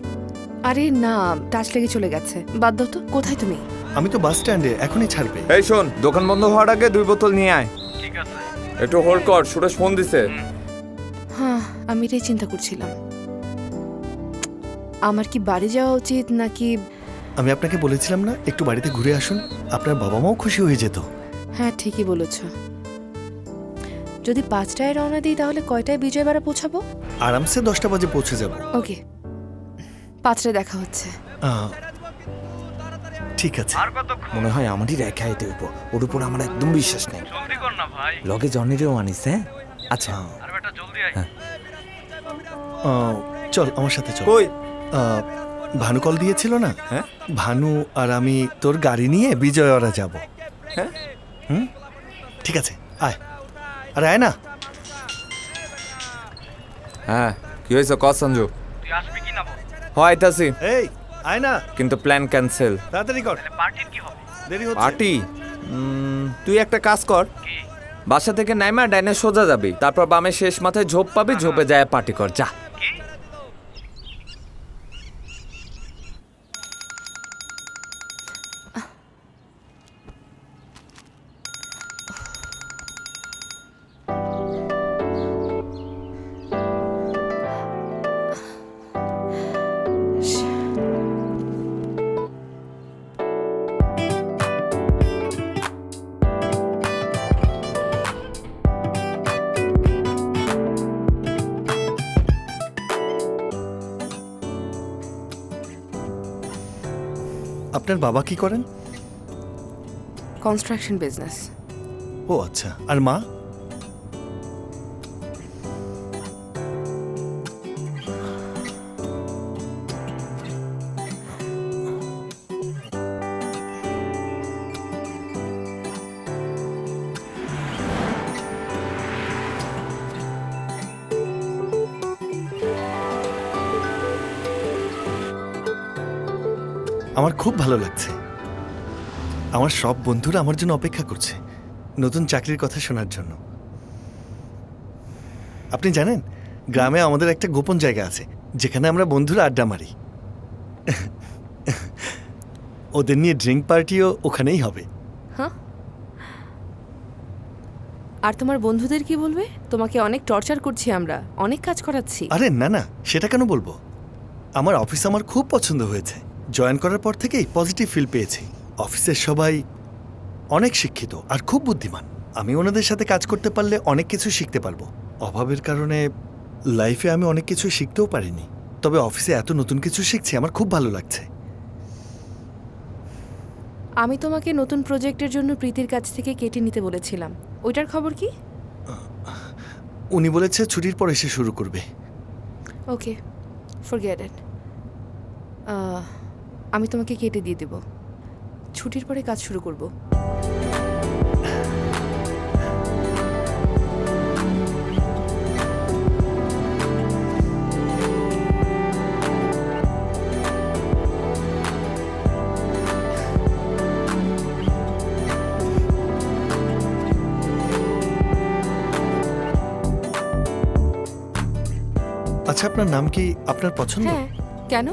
আরে না, টাচ লেগে চলে গেছে। বাদ দাও তো। কোথায় তুমি? আমি তো বাস স্ট্যান্ডে, এখনই ছাড়বে। এই শোন, দোকান বন্ধ হওয়ার আগে 2 বোতল নিয়ে আয়। ঠিক আছে। একটু হোল্ড কর, সুরেশ ফোন দিছে। হ্যাঁ, আমি এটাই চিন্তা করছিলাম। আমার কি বাড়ি যাওয়া উচিত নাকি? আমি আপনাকে বলেছিলাম না একটু বাড়িতে ঘুরে আসুন, আপনার বাবা মাও খুশি হয়ে যেত। হ্যাঁ ঠিকই বলেছ। যদি 5টায় রওনা দিই তাহলে কয়টায় বিজয়বাড়া পৌঁছাবো? আরামসে 10টা বাজে পৌঁছে যাব। ওকে, 5টায় দেখা হচ্ছে। ঠিক আছে। আর কতক্ষণ? মনে হয় আমারই রেখা হইতে হইব, ওর উপর আমার একদম বিশ্বাস নেই। জলদি কর না ভাই। লগে জনিরেও আনিস, হ্যাঁ? আচ্ছা আর বেটা জলদি আয়। চল আমার সাথে চল। কই? ভানু কল দিয়েছিল না? হ্যাঁ। ভানু আর আমি তোর গাড়ি নিয়ে বিজয়ওয়াড়া যাব। হ্যাঁ? ঠিক আছে, আয়। আরে আয় না। হ্যাঁ, কি হয়েছে ক সঞ্জু? তুই আসবি কি না বল? হয়তাছি, এই আয় না, কিন্তু প্ল্যান ক্যান্সেল। তাড়াতাড়ি কর, তাহলে পার্টির কি হবে? দেরি হচ্ছে। পার্টি? তুই একটা কাজ কর, কি? বাসা থেকে নাইমা ডাইনে সোজা যাবি, তারপর বামে শেষ মাথায় ঝোপ পাবি, ঝোপে যায় পার্টি কর, যা। কি? আপনার বাবা কি করেন? Construction business. ও আচ্ছা, আর মা? আমার খুব ভালো লাগছে। আমার সব বন্ধুরা আমার জন্য অপেক্ষা করছে নতুন চাকরির কথা শোনার জন্য। আপনি জানেন, গ্রামে আমাদের একটা গোপন জায়গা আছে যেখানে আমরা বন্ধুরা আড্ডা মারি। ওদের নিয়ে ড্রিঙ্ক পার্টিও ওখানেই হবে। হ্যাঁ, আর তোমার বন্ধুদের কি বলবে? তোমাকে অনেক টর্চার করছি আমরা, অনেক কাজ করাচ্ছি। আরে না না, সেটা কেন বলবো? আমার অফিস আমার খুব পছন্দ হয়েছে। জয়েন করার পর থেকেই পজিটিভ ফিল পেয়েছি। অফিসের সবাই অনেক শিক্ষিত আর খুব বুদ্ধিমান। আমি ওনাদের সাথে কাজ করতে পারলে অনেক কিছু শিখতে পারবো। অভাবের কারণে লাইফে আমি অনেক কিছু শিখতেও পারিনি, তবে অফিসে এত নতুন কিছু শিখছি, আমার খুব ভালো লাগছে। আমি তোমাকে নতুন প্রজেক্টের জন্য প্রীতির কাছ থেকে কেটে নিতে বলেছিলাম, ওইটার খবর কি? উনি বলেছে ছুটির পর এসে শুরু করবে। ওকে, ফরগেট ইট। আমি তোমাকে কেটে দিয়ে দেব, ছুটির পরে কাজ শুরু করব। আচ্ছা, আপনার নাম কি আপনার পছন্দ? হ্যাঁ, কেন?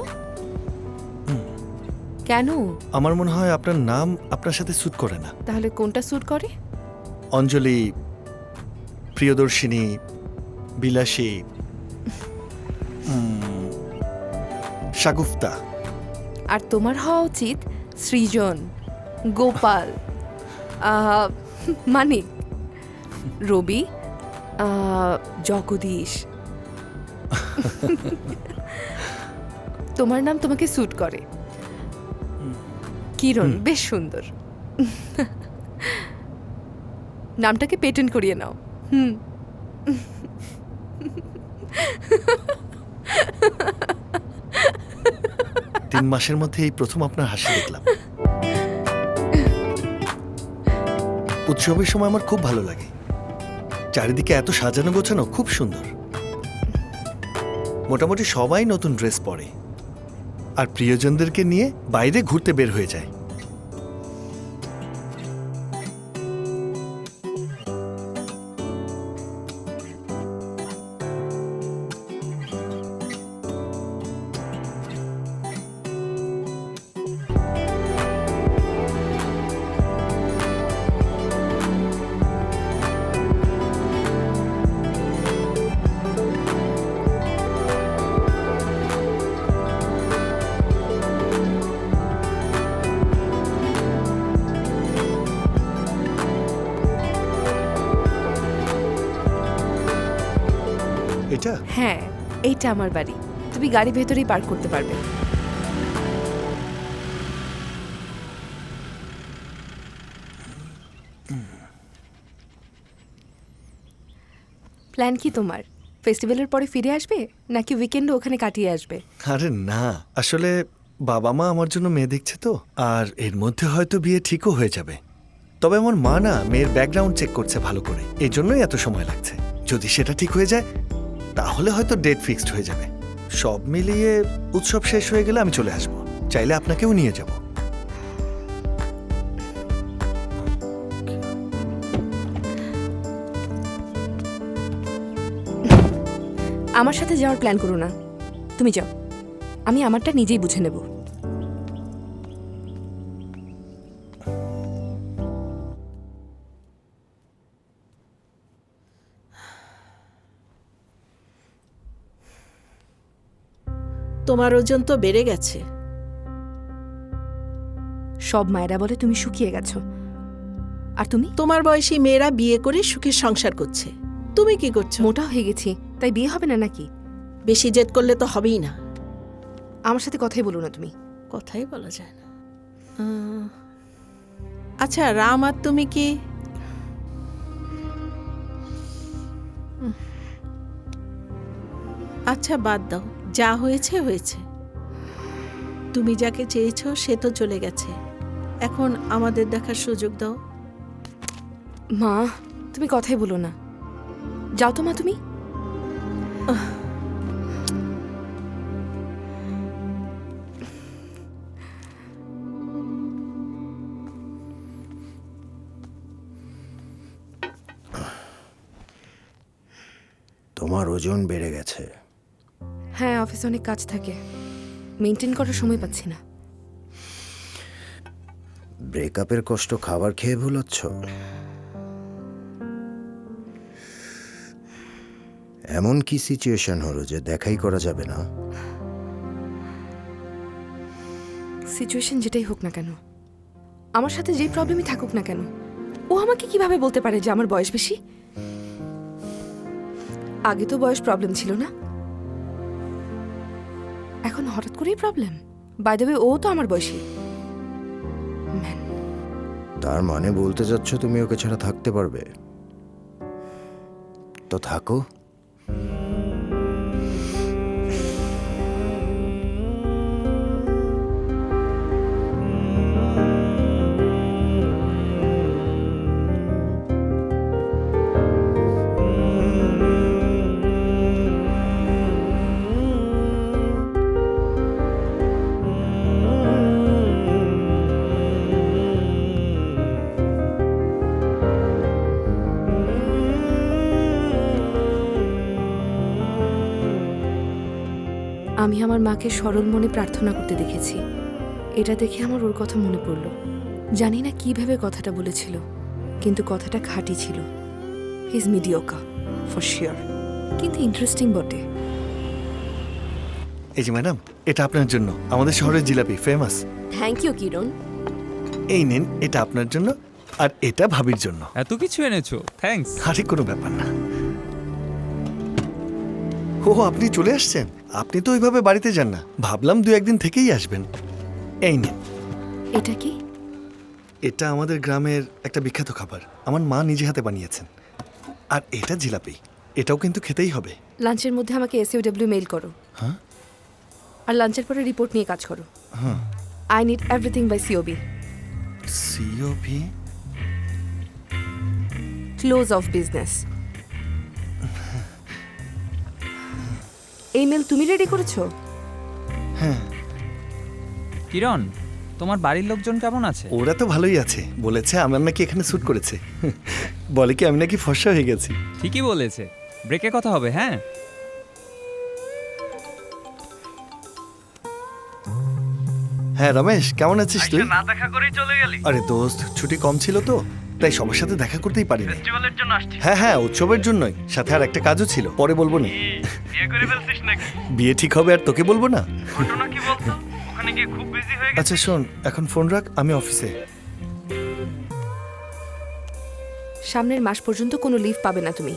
কেন? আমার মনে হয় আপনার নাম আপনার সাথে স্যুট করে না। তাহলে কোনটা স্যুট করে? অঞ্জলি, প্রিয়দর্শিনী, বিলাসী, শাগুফতা। আর তোমার হওয়া উচিত সৃজন, গোপাল, মানিক, রবি, জগদীশ। তোমার নাম তোমাকে স্যুট করে। কিরণ বেশ সুন্দর। নামটাকে পেটেন্ট করিয়ে নাও। হুম। 3 মাসের মধ্যে এই প্রথম আপনার হাসি দেখলাম। উৎসবের সময় আমার খুব ভালো লাগে। চারিদিকে এত সাজানো গোছানো, খুব সুন্দর। মোটামুটি সবাই নতুন ড্রেস পরে আর প্রিয়জনদেরকে নিয়ে বাইরে ঘুরতে বের হয়ে যায়। এটা? হ্যাঁ, এইটা আমার বাড়ি। তুমি গাড়ি ভেতরেই পার্ক করতে পারবে। প্ল্যান কি তোমার? ফেস্টিভ্যালের পরে ফিরে আসবে নাকি উইকেন্ডে ওখানে কাটিয়ে আসবে? আরে না, আসলে বাবা মা আমার জন্য মেয়ে দেখছে তো, আর এর মধ্যে হয়তো বিয়ে ঠিকও হয়ে যাবে। তবে আমার মা না মেয়ের ব্যাকগ্রাউন্ড চেক করছে ভালো করে, এই জন্যই এত সময় লাগছে। যদি সেটা ঠিক হয়ে যায় তাহলে হয়তো ডেট ফিক্সড হয়ে যাবে। সব মিলিয়ে উৎসব শেষ হয়ে গেলে আমি চলে আসবো, চাইলে আপনাকেও নিয়ে যাব। আমার সাথে যাওয়ার প্ল্যান করো না, তুমি যাও, আমি আমারটা নিজেই বুঝে নেব। তোমার ওজন তো বেড়ে গেছে। সব মায়েরা বলে তুমি শুকিয়ে গেছো, আর তুমি? তোমার বয়সী মেয়েরা বিয়ে করে সুখের সংসার করছে, তুমি কি করছো? মোটা হয়ে গেছি, তাই বিয়ে হবে না নাকি? বেশি জেদ করলে তো হবেই না। আমার সাথে কথাই বলো না তুমি। কথাই বলা যায় না। আচ্ছা রাম, আর তুমি কি আচ্ছা বাদ দাও, যা হয়েছে হয়েছে। তুমি যাকে চেয়েছো সে তো চলে গেছে, এখন আমাদের দেখার সুযোগ দাও। মা, তুমি কথাই বলো না। যাও তো মা তুমি। তোমার ওজন বেড়ে গেছে। হ্যাঁ, অফিসে অনেক কাজ থাকে, মেনটেন করার সময় পাচ্ছি না। ব্রেকআপের কষ্ট খাবার খেয়ে ভুলাচ্ছ? এমন কি সিচুয়েশন হলো যে দেখাই করা যাবে না? সিচুয়েশন যেটাই হোক না কেন, আমার সাথে যেই প্রবলেমই থাকুক না কেন, ও আমাকে কিভাবে বলতে পারে যে আমার বয়স বেশি? আগে তো বয়স প্রবলেম ছিল না, এখন হঠাৎ করেই প্রবলেম। বাই দ্য ওয়ে, ও তো আমার বয়সী। তার মানে বলতে চাচ্ছ তুমি ওকে ছাড়া থাকতে পারবে? তো থাকো। আমি আমার মাকে সরল মনে প্রার্থনা করতে দেখেছি। এটা দেখে আমার ওর কথা মনে পড়ল। জানি না কিভাবে কথাটা বলেছিল, কিন্তু কথাটা খাঁটি ছিল। He is mediocre for sure, কিন্তু ইন্টারেস্টিং বটে। এই যে ম্যাডাম, এটা আপনার জন্য, আমাদের শহরের জিলাপি ফেমাস। থ্যাংক ইউ কিরণ। এই নেন, এটা আপনার জন্য, আর এটা ভাবির জন্য। এত কিছু এনেছো, থ্যাঙ্কস। আরে কোনো ব্যাপার না। ও, আপনি চলে আসছেন? আপনি তো ওইভাবে বাড়িতে যান না, ভাবলাম 2-1 দিন থেকেই আসবেন। এই নিন। এটা কি? এটা আমাদের গ্রামের একটা বিখ্যাত খাবার, আমার মা নিজে হাতে বানিয়েছেন। আর এটা জিলাপি, এটাও কিন্তু খেতেই হবে। লাঞ্চের মধ্যে আমাকে এসইউডব্লিউ মেইল করো। হ্যাঁ? আর লাঞ্চের পরে রিপোর্ট নিয়ে কাজ করো। হ্যাঁ। I need everything by COB. COB? Close of business. এই মেল তুমি রেডি করেছো? হ্যাঁ। কিরণ, তোমার বাড়ির লোকজন কেমন আছে? ওরা তো ভালোই আছে, বলেছে আমার নাকি এখানে স্যুট করেছে। বলে কি আমি নাকি ফর্সা হয়ে গেছি। ঠিকই বলেছে। ব্রেকে কথা হবে, হ্যাঁ? হ্যাঁ রমেশ, কেমন আছিস তুই? না দেখা করেই চলে গেলি? আরে দোস্ত, ছুটি কম ছিল তো, তাই সবার সাথে দেখা করতেই পারিনি। ফেস্টিভ্যালের জন্য আসছিস? হ্যাঁ হ্যাঁ, উৎসবের জন্যই, সাথে আর একটা কাজও ছিল, পরে বলবো না। বিয়ে করে ফেলছিস নাকি? বিয়ে ঠিক হবে আর তোকে বলবো না? ঘটনা কি বলতো? ওখানে গিয়ে খুব বিজি হয়ে গেছিস? আচ্ছা শোন, এখন ফোন রাখ, আমি অফিসে। সামনের মাস পর্যন্ত কোনো লিভ পাবে না তুমি।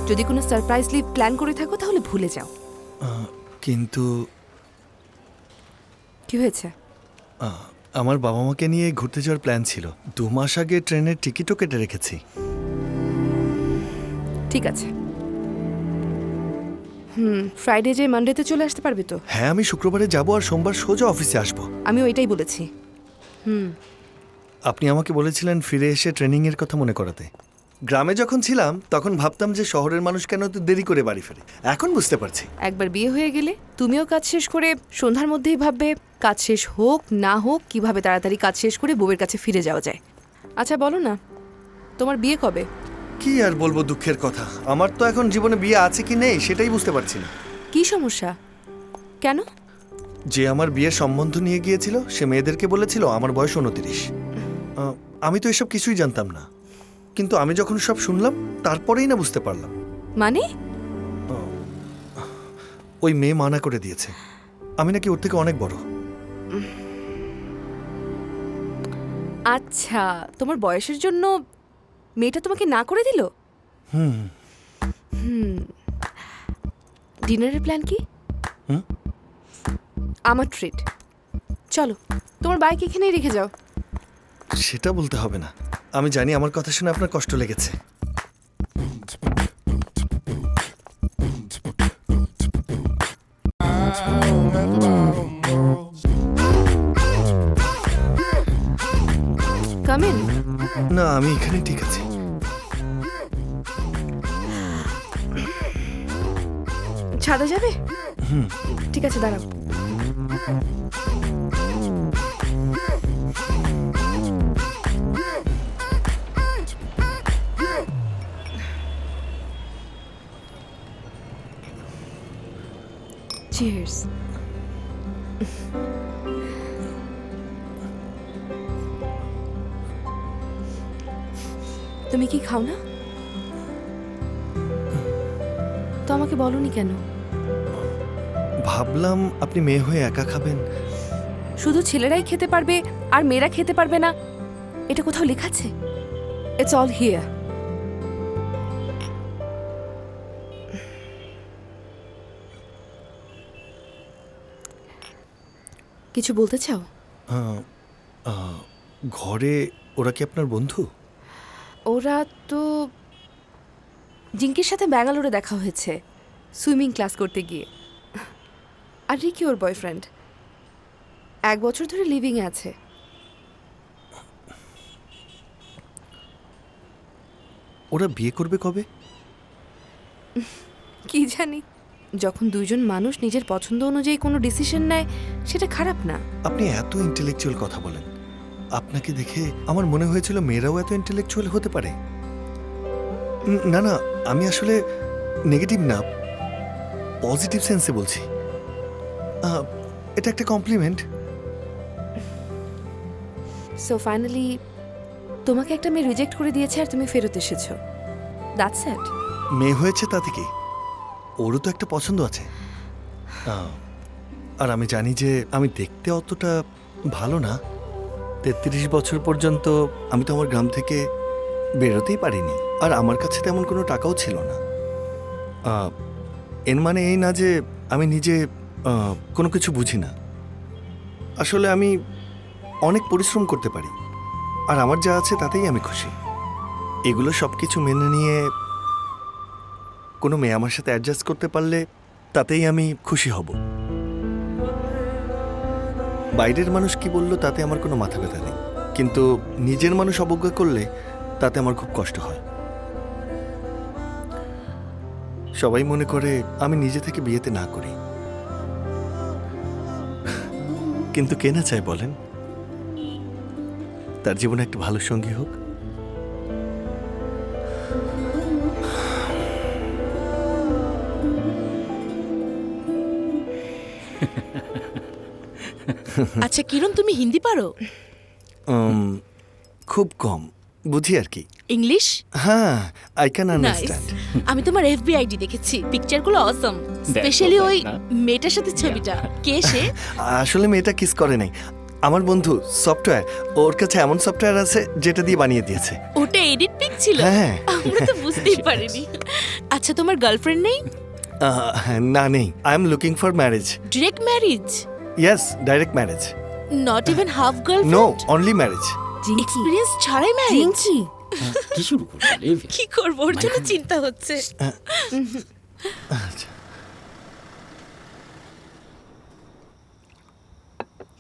যদি কোনো সারপ্রাইজ লিভ প্ল্যান করে থাকো তাহলে ভুলে যাও। কিন্তু কি হয়েছে? আমার বাবা মাকে নিয়ে ঘুরতে যাওয়ার প্ল্যান ছিল, 2 মাস আগে ট্রেনের টিকিটও কেটে রেখেছি। ঠিক আছে। ফ্রাইডে যে মানডেতে চলে আসতে পারবে তো? হ্যাঁ, আমি শুক্রবারে যাব আর সোমবার সোজা অফিসে আসব। আমি ওইটাই বলেছি। আপনি আমাকে বলেছিলেন ফিরে এসে ট্রেনিংয়ের কথা মনে করাতে। গ্রামে যখন ছিলাম তখন ভাবতাম যে শহরের মানুষ কেন তো দেরি করে বাড়ি ফেরে, এখন বুঝতে পারছি। একবার বিয়ে হয়ে গেলে তুমিও কাজ শেষ করে সন্ধ্যার মধ্যেই ভাববে কাজ শেষ হোক না হোক কিভাবে তাড়াতাড়ি কাজ শেষ করে বউয়ের কাছে ফিরে যাওয়া যায়। আচ্ছা বলো না, তোমার বিয়ে কবে? কি আর বলবো দুঃখের কথা, আমার তো এখন জীবনে বিয়ে আছে কি নেই সেটাই বুঝতে পারছি না। কি সমস্যা? কেন? যে আমার বিয়ের সম্বন্ধ নিয়ে গিয়েছিল সে মেয়েদেরকে বলেছিল আমার বয়স 29। আমি তো এসব কিছুই জানতাম না, কিন্তু আমি যখন সব শুনলাম তারপরেই না বুঝতে পারলাম। মানে? ওই মেয়ে মানা করে দিয়েছে, আমি নাকি ওর থেকে অনেক বড়। আচ্ছা, তোমার বয়সের জন্য মেয়েটা তোমাকে না করে দিল? ডিনারের প্ল্যান কি? আমার ট্রিট, চলো, তোমার বাইক এখানেই রেখে যাও। সেটা বলতে হবে না, আমি জানি আমার কথা শুনে আপনার কষ্ট লেগেছে। Come in. না, আমি এখানে ঠিক আছি। ছাদে যাবে? ঠিক আছে, দাঁড়াও। চিয়ার্স। তুমি কি খাও না? তো আমাকে বলনি কেন? ভাবলাম আপনি মেয়ে হয়ে একা খাবেন। শুধু ছেলেরাই খেতে পারবে আর মেয়েরা খেতে পারবে না, এটা কোথাও লেখা আছে? It's all here. কিছু বলতে চাও? ঘরে ওরা কি আপনার বন্ধু? ওরা তো জিঙ্কির সাথে ব্যাঙ্গালোরে দেখা হয়েছে সুইমিং ক্লাস করতে গিয়ে। আর রিকি ওর বয়ফ্রেন্ড, 1 বছর ধরে লিভিংয়ে আছে। ওরা বিয়ে করবে কবে? কি জানি, যখন দুইজন মানুষ নিজের পছন্দ অনুযায়ী কোনো ডিসিশন নেয় সেটা খারাপ না। আপনি এত ইন্টেলেকচুয়াল কথা বলেন, আপনাকে দেখে আমার মনে হয়েছিল মেয়েরাও এত ইন্টেলেকচুয়াল হতে পারে। না না, আমি আসলে নেগেটিভ না, পজিটিভ সেন্সে বলছি। এটা একটা কমপ্লিমেন্ট। সো ফাইনালি তোমাকে একটা মেয়ে রিজেক্ট করে দিয়েছে আর তুমি ফেরত এসেছো, দ্যাটস ইট। মেয়ে হয়েছে তাতে কি, ওরও তো একটা পছন্দ আছে। আর আমি জানি যে আমি দেখতে অতটা ভালো না। 33 বছর পর্যন্ত আমি তো আমার গ্রাম থেকে বেরোতেই পারিনি, আর আমার কাছে তেমন কোনো টাকাও ছিল না। এর মানে এই না যে আমি নিজে কোনো কিছু বুঝি না। আসলে আমি অনেক পরিশ্রম করতে পারি, আর আমার যা আছে তাতেই আমি খুশি। এগুলো সব কিছু মেনে নিয়ে কোনো মেয়ে আমার সাথে অ্যাডজাস্ট করতে পারলে তাতেই আমি খুশি হব। বাইরের মানুষ কি বললো তাতে আমার কোনো মাথা ব্যথা নেই, কিন্তু নিজের মানুষ অবজ্ঞা করলে তাতে আমার খুব কষ্ট হয়। সবাই মনে করে আমি নিজে থেকে বিয়েতে না করি, কিন্তু কে না চায় বলেন তার জীবনে একটা ভালো সঙ্গী হোক। আচ্ছা কিরণ, তুমি হিন্দি পারো? খুব কম বুঝি আর কি। ইংলিশ? হ্যাঁ, আই ক্যান নাইস। আন্ডারস্ট্যান্ড। আমি তোমার এফবি আইডি দেখেছি, পিকচারগুলো অসম, স্পেশালি ওই মেয়েটার সাথে ছবিটা। কে সে? আসলে মেয়েটা কিস করে নাই, আমার বন্ধু সফটওয়্যার, ওর কাছে এমন সফটওয়্যার আছে যেটা দিয়ে বানিয়ে দিয়েছে। ওটা এডিট পিক ছিল? হ্যাঁ। আমরা তো বুঝতেই পারিনি। আচ্ছা তোমার গার্লফ্রেন্ড নেই? না, নেই। I am looking for marriage. Direct marriage? Yes, direct marriage. Not even half no, girlfriend? Only marriage. Experience ছাড়াই ম্যারেজ? জিঙ্কি কি শুরু করলে? কি করব, ওর জন্য চিন্তা হচ্ছে।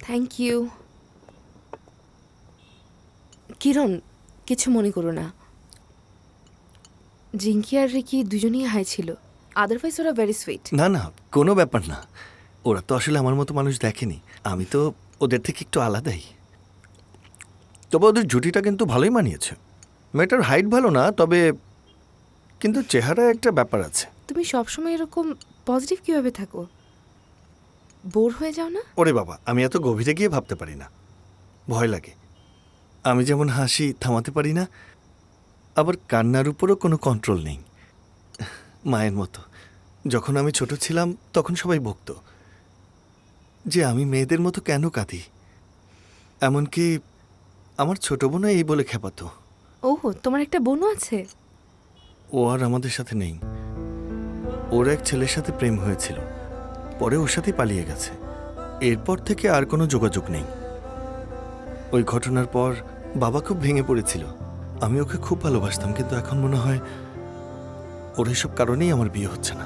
Thank you. কিরণ, কিছু মনে করো না। জিঙ্কি আর রিকি দুজনেই হাই ছিল, আদারওয়াইজ ওরা ভেরি সুইট। না না, কোনো ব্যাপার না। ওরা তো আসলে আমার মতো মানুষ দেখেনি, আমি তো ওদের থেকে একটু আলাদাই। তবে ওদের জুটিটা কিন্তু ভালোই মানিয়েছে। মেয়েটার হাইট ভালো না, তবে কিন্তু চেহারায় একটা ব্যাপার আছে। তুমি সবসময় এরকম পজিটিভ কিভাবে থাকো? বোর হয়ে যাও না? ওরে বাবা, আমি এত গভীরে গিয়ে ভাবতে পারি না, ভয় লাগে। আমি যেমন হাসি থামাতে পারি না, আবার কান্নার উপরও কোনো কন্ট্রোল নেই। মায়ের মতো যখন আমি ছোট ছিলাম তখন সবাই বকতো যে আমি মেয়েদের মতো কেন কাঁদি। এমনকি আমার ছোট বোনও এই বলে খেপাতো। ওহ, তোমার একটা বোনও আছে? ও আর আমাদের সাথে নেই। ওর এক ছেলের সাথে প্রেম হয়েছিল, পরে ওর সাথে পালিয়ে গেছে। এরপর থেকে আর কোনো যোগাযোগ নেই। ওই ঘটনার পর বাবা খুব ভেঙে পড়েছিল। আমি ওকে খুব ভালোবাসতাম, কিন্তু এখন মনে হয় ওর এসব কারণেই আমার বিয়ে হচ্ছে না।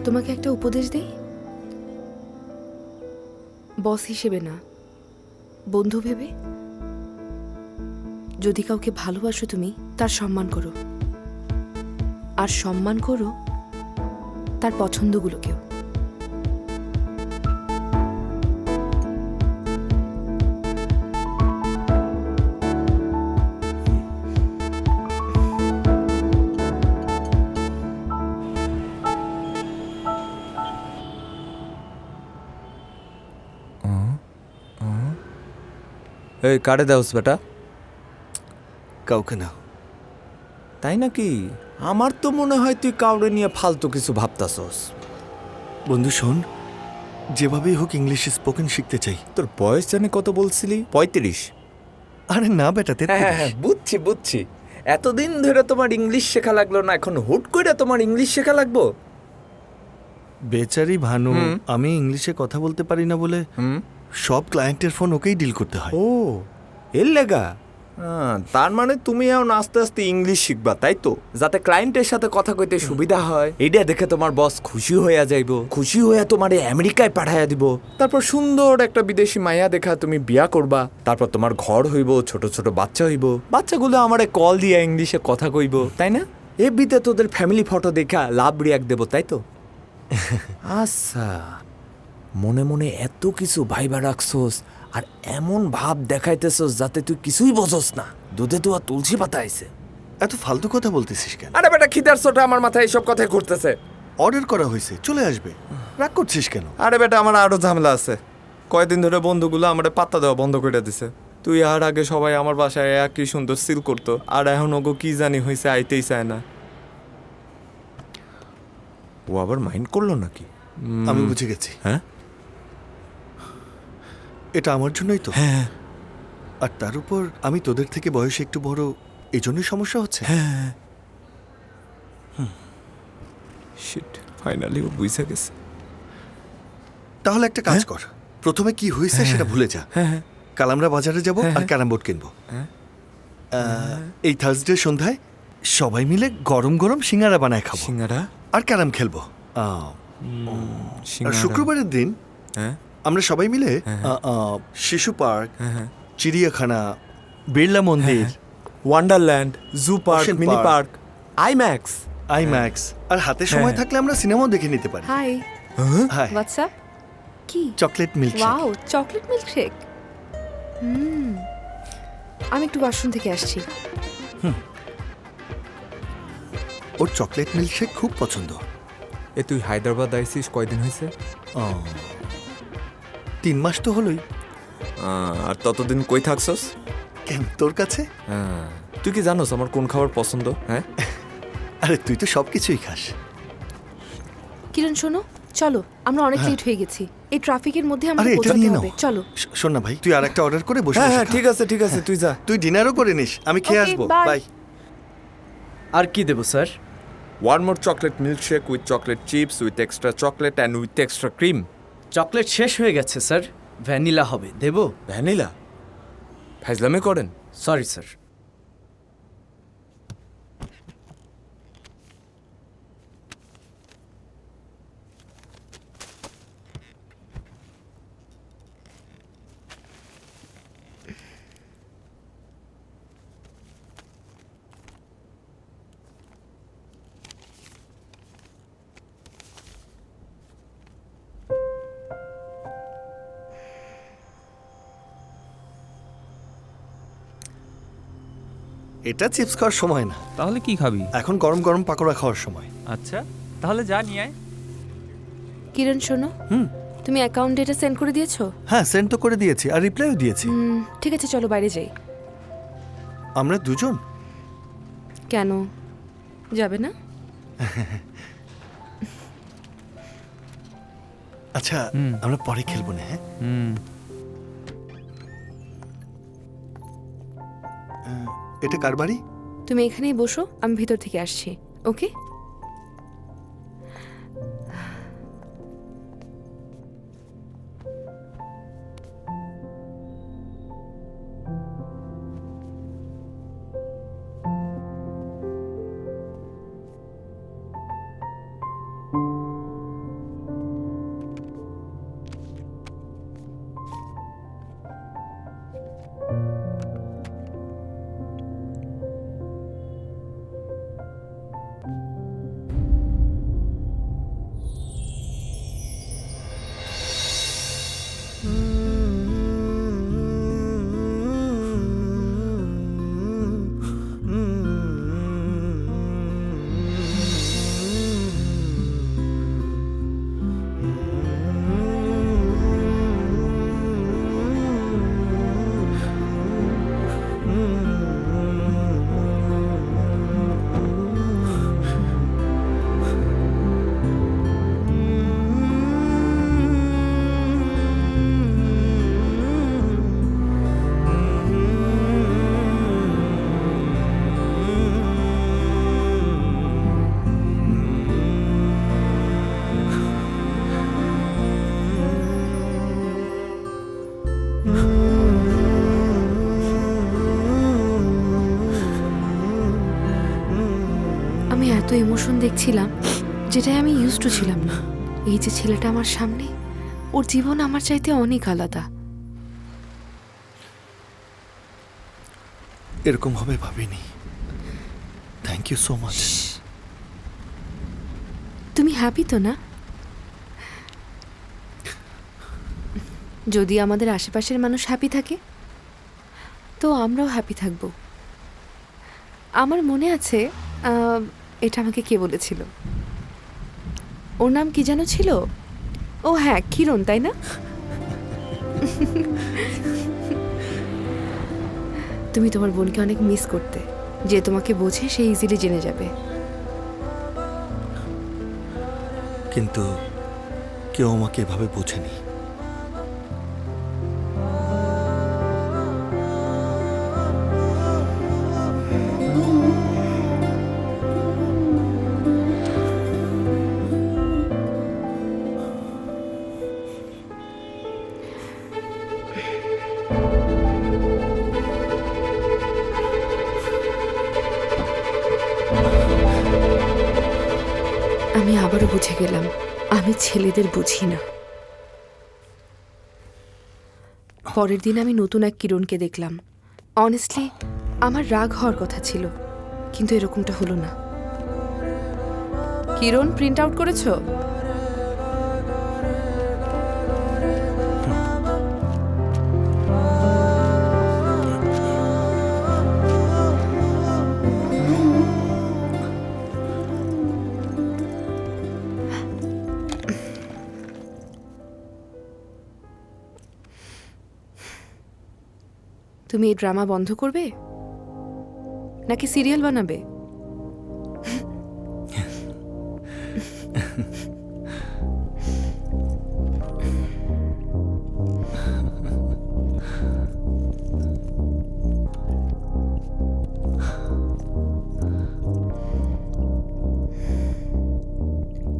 তোমাকে একটা উপদেশ দেই, বস হিসেবে না, বন্ধু ভেবে। যদি কাউকে ভালোবাসো তুমি, তার সম্মান করো, আর সম্মান করো তার পছন্দগুলোকেও। এই কারে দাওস বেটা? কাউকে না। তাই নাকি? আমার তো মনে হয় তুই কাউরে নিয়ে ফালতু কিছু ভাবতাছস। বন্ধু শোন, যেভাবেই হোক ইংলিশ স্পোকেন শিখতে চাই। তোর বয়স জানি কত বলছিলি? 35? আরে না বেটা, হ্যাঁ, বুঝছি বুঝছি। এতদিন ধরে তোমার ইংলিশ শেখা লাগলো না, এখন হুট করে তোমার ইংলিশ শেখা লাগবো? বেচারি ভানু, আমি ইংলিশে কথা বলতে পারি না বলে সব ক্লায়েন্টের ফোন ওকেই ডিল করতে হয়। ও এর লেগা? তার মানে তুমি এখন আস্তে আস্তে ইংলিশ শিখবা, তাই তো? যাতে ক্লায়েন্টের সাথে কথা কইতে সুবিধা হয়। এইটা দেখে তোমার বস খুশি হইয়া যাইব, খুশি হইয়া তোমারে আমেরিকায় পাঠাইয়া দিব। তারপর সুন্দর একটা বিদেশি মাইয়া দেখা তুমি বিয়া করবা। তারপর তোমার ঘর হইব, ছোট ছোট বাচ্চা হইব। বাচ্চাগুলো আমারে কল দিয়া ইংলিশে কথা কইব, তাই না? এফবিতে তোদের ফ্যামিলি ফটো দেখা লাভ রিয়াক্ট দেব, তাই তো? আচ্ছা, মনে মনে এত কিছু ভাইবা রাখছোস আর এমন ভাব দেখাইতেছস যাতে তুই কিছুই বোঝস না। দুধে তো আর তুলসী পাতা আইছে। এত ফালতু কথা বলতেছিস কেন? আরে বেটা, খিদার চোটে আমার মাথায় এইসব কথাই ঘুরতেছে। অর্ডার করা হয়েছে, চলে আসবে। রাগ করছিস কেন? আরে বেটা, আমার আরো ঝামেলা আছে। কয়দিন ধরে বন্ধুগুলো আমার পাত্তা দেওয়া বন্ধ করে দিছে। তুই আর আগে সবাই আমার বাসায় কি সুন্দর সিল করতো, আর এখন ওগো কি জানি হয়েছে, আইতেই চায় না। ও আবার মাইন্ড করলো নাকি? আমি বুঝে গেছি। হ্যাঁ, এটা আমার জন্যই তো। হ্যাঁ, আর তার উপর আমি তোদের থেকে বয়সে একটু বড়, এই জন্যই সমস্যা হচ্ছে। হ্যাঁ। শিট, ফাইনালি ও বুঝে গেছে। তাহলে একটা কাজ কর, প্রথমে কি হয়েছে সেটা ভুলে যা। কাল আমরা বাজারে যাব আর ক্যারাম বোর্ড কিনবো। এই থার্সডে সন্ধ্যায় সবাই মিলে গরম গরম সিঙ্গারা বানায় খাবো, সিঙ্গারা আর ক্যারাম খেলবো। আর শুক্রবারের দিন আমরা সবাই মিলে শিশু পার্ক, চিড়িয়াখানা, Birla Mandir, wonderland, zoo park, mini park, IMAX, আর হাতে সময় থাকলে আমরা সিনেমাও দেখে নিতে পারি। Hi, hi, what's up? কি? Chocolate milk. Wow, chocolate milkshake. আমি একটু ওয়াশরুম থেকে আসছি। ওর চকলেট মিল্কশেক খুব পছন্দ। এ তুই হায়দ্রাবাদ আইসিস কয়দিন হয়েছে? 3 মাস তো হলোই। আর ততদিন কই থাকছস? কেন, তোর কাছে? তুই কি জানোস আমার কোন খাবার পছন্দ? হ্যাঁ, আরে তুই তো সবকিছুই খাস। কিরণ শোনো, চলো, আমরা অনেক লেট হয়ে গেছি। এই ট্রাফিকের মধ্যে আরে আমাদের এটা পৌঁছাতে নিয়ে নাও। হবে। চলো। শোন না ভাই, তুই আর একটা অর্ডার করে বসে হ্যাঁ, বসে হ্যাঁ, খা। ঠিক আছে ঠিক আছে, তুই যা। তুই ডিনারও করে নিস, আমি খেয়ে Okay, আসবো। bye. বাই। আর কি দেবো sir? One more chocolate milkshake with chocolate chips, with extra chocolate and with extra cream. Chocolate শেষ হয়ে গেছে স্যার, ভ্যানিলা হবে, দেবো? ভ্যানিলা? ফাইজলামি করেন? Sorry sir. এটা চিপস খাওয়ার সময় না, তাহলে কি খাবি? এখন গরম গরম পাকোড়া খাওয়ার সময়। আচ্ছা, তাহলে যা নিয়ে আয়। কিরণ শোনো, তুমি অ্যাকাউন্ট ডেটা সেন্ড করে দিয়েছো? হ্যাঁ, সেন্ড তো করে দিয়েছি, আর রিপ্লাইও দিয়েছি। ঠিক আছে, চলো বাইরে যাই। আমরা দুজন? কেন যাবে না? আচ্ছা, আমরা পরে খেলবো না। হ্যাঁ, এটা কার বাড়ি? তুমি এখানেই বসো, আমি ভিতর থেকে আসছি। ওকে? ইমোশন দেখছিলাম যেটাই আমি ইউজ টু ছিলাম না। এই যে ছেলেটা আমার সামনে, ওর জীবন আমার চাইতে অনেক আলাদা। এরকম হবে ভাবিনি। Thank you so much. তুমি হ্যাপি তো না? যদি আমাদের আশেপাশের মানুষ হ্যাপি থাকে তো আমরাও হ্যাপি থাকবো। আমার মনে আছে এটা আমাকে কে বলেছিল, ওর নাম কি যেন ছিল? ও হ্যাঁ, কিরণ, তাই না? তুমি তোমার বোনকে অনেক মিস করতে, যে তোমাকে বোঝে সে ইজিলি জেনে যাবে। কিন্তু কেউ আমাকে এভাবে বোঝেনি। আমি আবারও বুঝে গেলাম আমি ছেলেদের বুঝি না। পরের দিন আমি নতুন এক কিরণকে দেখলাম। অনেস্টলি আমার রাগ হওয়ার কথা ছিল, কিন্তু এরকমটা হলো না। কিরণ, প্রিন্ট আউট করেছো? তুমি এই ড্রামা বন্ধ করবে নাকি সিরিয়াল বানাবে?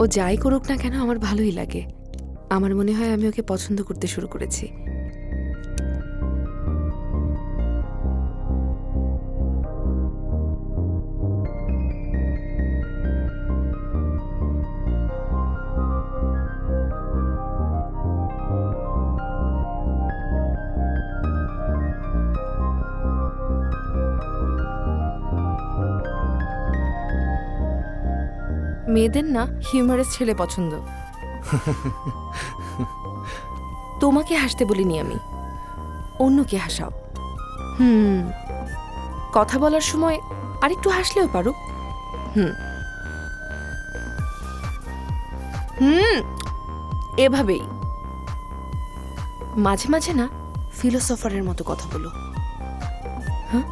ও যাই করুক না কেন আমার ভালোই লাগে। আমার মনে হয় আমি ওকে পছন্দ করতে শুরু করেছি। মেয়েদের না হিউমারাস ছেলে পছন্দ। তোমাকে হাসতে বলিনি আমি, অন্যকে হাসাও। কথা বলার সময় আরেকটু হাসলেও পারো। এভাবেই মাঝে মাঝে না ফিলোসফারের মতো কথা বলো। হ্যাঁ,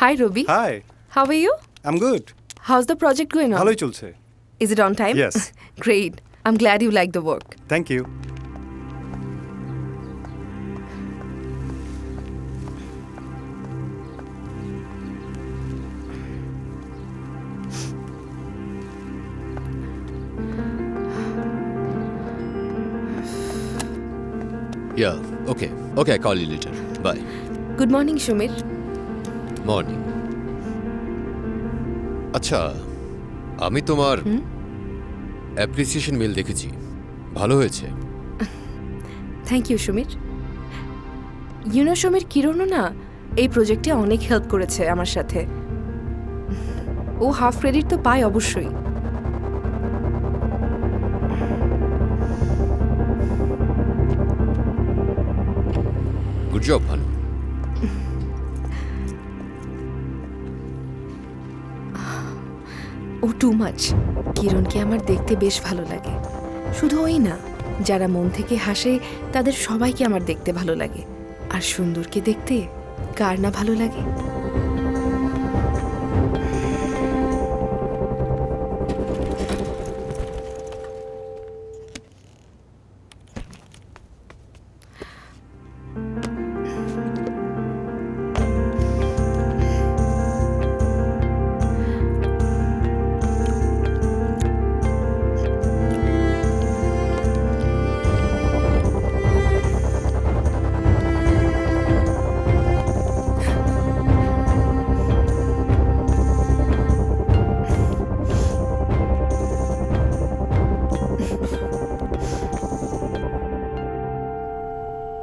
Hi, Robi. Hi. How are you? I'm good. How's the project going on? ভালোই চলছে। Is it on time? Yes. Great. I'm glad you like the work. Thank you. Yeah, okay. Okay, I'll call you later. Bye. Good morning, Shumir. Morning. আচ্ছা, আমি তোমার appreciation mail দেখেছি, ভালো হয়েছে। Thank you Samir. You know Samir, কিরণও না এই প্রজেক্টে অনেক হেল্প করেছে আমার সাথে। ও হাফ ক্রেডিট তো পায় অবশ্যই। Good job Bhanu. Oh too much. কিরণকে আমার দেখতে বেশ ভালো লাগে। শুধু ওই না, যারা মন থেকে হাসে তাদের সবাইকে আমার দেখতে ভালো লাগে। আর সুন্দরকে দেখতে কার না ভালো লাগে?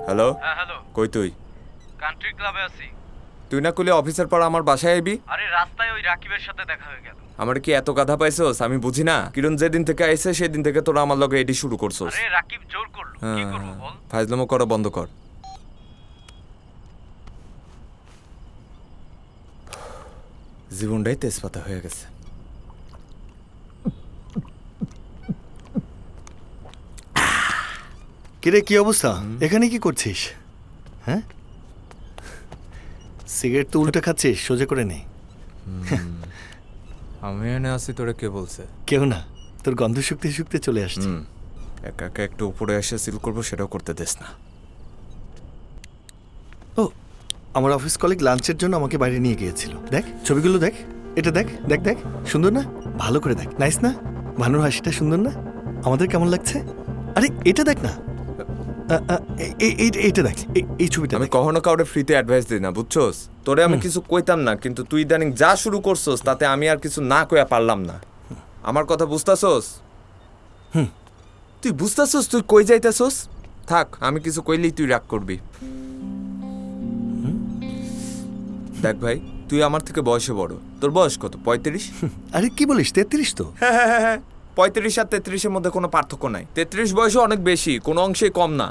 হ্যালো, হ্যাঁ হ্যালো, কই তুই? কান্ট্রি ক্লাবে আছি। তুই না করলে অফিসের পর আমার বাসায় আইবি? আরে রাস্তায় ওই রাকিবের সাথে দেখা হয়ে গেল। আমার কি এত গাধা পাইছস? আমি বুঝি না। কিরণ যেদিন থেকে আইছে সেদিন থেকে তোরা আমার লগে এডি শুরু করছস। আরে রাকিব জোর করলো, কি করব বল? ফাজলামো করা বন্ধ কর। জীবনটাই তেজপাতা হয়ে গেছে। কিরে, কি অবস্থা? এখানে কি করছিস? হ্যাঁ, সিগারেট তো উল্টে খাচ্ছিস, সোজা করে নে। আমি এনে আসি, তোরে কে বলছে? কেউ না, তোর গন্ধ শুকতে শুকতে চলে আসছে। একা একা একটু উপরে এসে সিল করবো, সেটাও করতে দেস না। ও, আমার অফিস কলিগ লাঞ্চের জন্য আমাকে বাইরে নিয়ে গিয়েছিল। দেখ ছবিগুলো, দেখ এটা, দেখ দেখ দেখ, সুন্দর না? ভালো করে দেখ, নাইস না? ভানুর হাসিটা সুন্দর না? আমাদের কেমন লাগছে? আরে এটা দেখ না, এইটা দেখ, এই ছবিটা। আমি কখনো কাউরে ফ্রিতে অ্যাডভাইস দিই না, বুঝছস? তোরে আমি কিছু কইতাম না, কিন্তু তুই ইদানিং যা শুরু করছস তাতে আমি আর কিছু না কইয়া পারলাম না। আমার কথা বুঝতাছস? তুই বুঝতাছস তুই কই যাইতাছস? থাক, আমি কিছু কইলেই তুই রাগ করবি। দেখ ভাই, তুই আমার থেকে বয়সে বড়। তোর বয়স কত? 35? আরে কি বলিস, 33 তো। হ্যাঁ, 35 আর 33-এর মধ্যে কোনো পার্থক্য নাই। 33 বয়সে অনেক বেশি, কোনো অংশে কম না।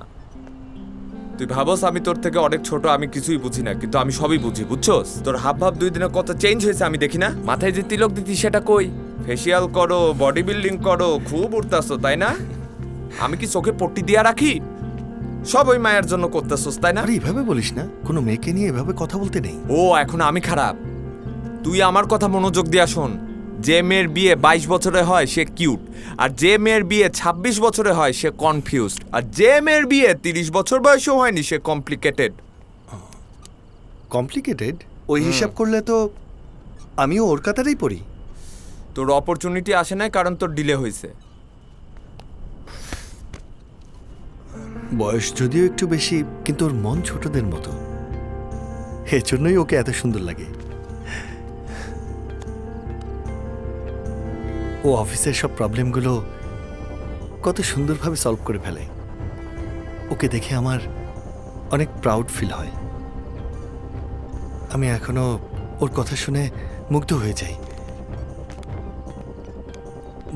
তুই ভাবস আমি তোর থেকে অনেক ছোট, আমি কিছুই বুঝি না, কিন্তু আমি সবই বুঝি, বুঝছস? তোর হাব ভাব 2 দিনে কত চেঞ্জ হয়েছে আমি দেখি না? মাথায় যে তিলক দিতি সেটা কই? ফেসিয়াল করো, বডি বিল্ডিং করো, খুব উঠতাছো তাই না? আমি কি চোখে পট্টি দিয়া রাখি? সব ওই মায়ের জন্য করতেছস তাই না? আরে এভাবে বলিস না, কোনো মেয়েকে নিয়ে এভাবে কথা বলতে নেই। ও, এখন আমি খারাপ? তুই আমার কথা মনোযোগ দিয়া শোন। যে মেয়ের বিয়ে 22 বছরে হয় সে কিউট, আর যে মেয়ের বিয়ে 26 বছরে হয় সে কনফিউজড, আর যে মেয়ের বিয়ে 30 বছর বয়সেও হয়নি সে কমপ্লিকেটেড। কমপ্লিকেটেড? ওই হিসাব করলে তো আমিও ওর কাতারেই পড়ি। তোর অপরচুনিটি আসে নাই কারণ তোর ডিলে হয়েছে। বয়স যদিও একটু বেশি, কিন্তু ওর মন ছোটদের মতো, এজন্যই ওকে এত সুন্দর লাগে। ও অফিসের সব প্রবলেমগুলো কত সুন্দরভাবে সলভ করে ফেলে। ওকে দেখে আমার অনেক প্রাউড ফিল হয়। আমি এখনো ওর কথা শুনে মুগ্ধ হয়ে যাই।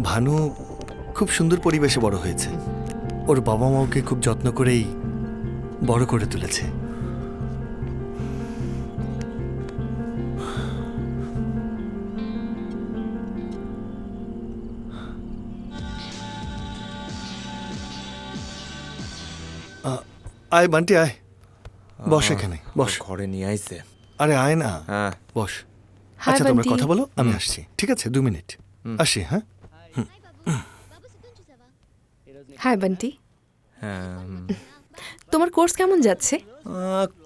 ভানু খুব সুন্দর পরিবেশে বড় হয়েছে। ওর বাবা মা ওকে খুব যত্ন করেই বড় করে তুলেছে। আয় বান্টি, আয়, বস এখানে, বস। ঘরে নিয়ে আইছে। আরে আয় না, হ্যাঁ বস। হাই আচ্ছা তোমরা বান্টি। কথা বলো, আমি আসছি। ঠিক আছে, 2 মিনিট আসি। হ্যাঁ, হাই বান্টি, হ্যাঁ। তোমার কোর্স কেমন যাচ্ছে?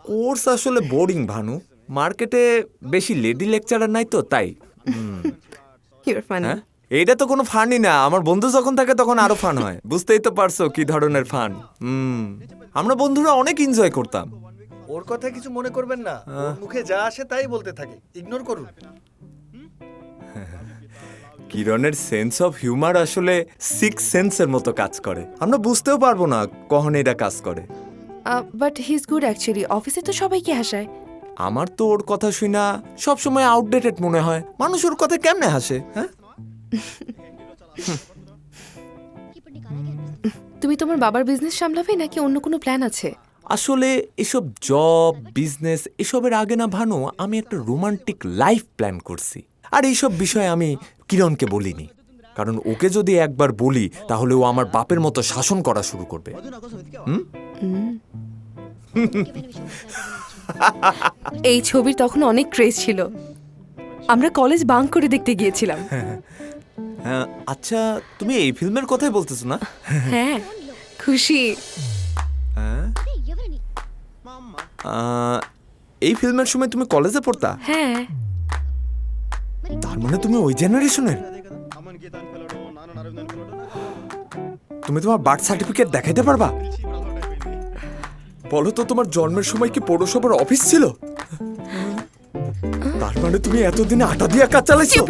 কোর্স আসলে বোরিং ভানু। মার্কেটে বেশি লেডি লেকচারার নাই তো তাই। Your funny. হ্যাঁ, এইটা তো কোনো ফানই না। আমার বন্ধু যখন থাকে তখন আরো ফান হয়। বুঝতেই তো পারছো কি ধরনের ফান। আমরা বন্ধুরা অনেক এনজয় করতাম। ওর কথা কিছু মনে করবেন না, ওর মুখে যা আসে তাই বলতে থাকে, ইগনোর করুন। কিরণের সেন্স অফ হিউমার আসলে সিক্স সেন্সের মতো কাজ করে, আমরা বুঝতেও পারবো না কখন এটা কাজ করে। But he is good actually, অফিসে তো সবাইকে হাসায়। আমার তো ওর কথা শুনা সবসময় আউটডেটেড মনে হয়, মানুষ ওর কথা কেমনে হাসে? হ্যাঁ, তুমি তোমার বাবার বিজনেস সামলাবে নাকি অন্য কোনো প্ল্যান আছে? আসলে এসব জব বিজনেস এসবের আগে না ভানু, আমি একটা রোমান্টিক লাইফ প্ল্যান করছি। আর এইসব বিষয়ে আমি কিরণকে বলিনি, কারণ ওকে যদি একবার বলি তাহলে ও আমার বাপের মতো শাসন করা শুরু করবে। এই ছবির তখন অনেক ক্রেজ ছিল, আমরা কলেজ বাঙ্ক করে দেখতে গিয়েছিলাম। হ্যাঁ, আচ্ছা তুমি এই ফিল্মের কথাই বলতেছো না? হ্যাঁ, খুশি। হ্যাঁ, এই ফিল্মের সময় তুমি কলেজে পড়তা? হ্যাঁ। তার মানে তুমি ওই জেনারেশনের? তুমি তোমার বার্থ সার্টিফিকেট দেখাইতে পারবা? বলো তো, তোমার জন্মের সময় কি পৌরসভার অফিস ছিল? তার মানে তুমি এতদিনে আটা দিয়ে কাজ চালাইছো?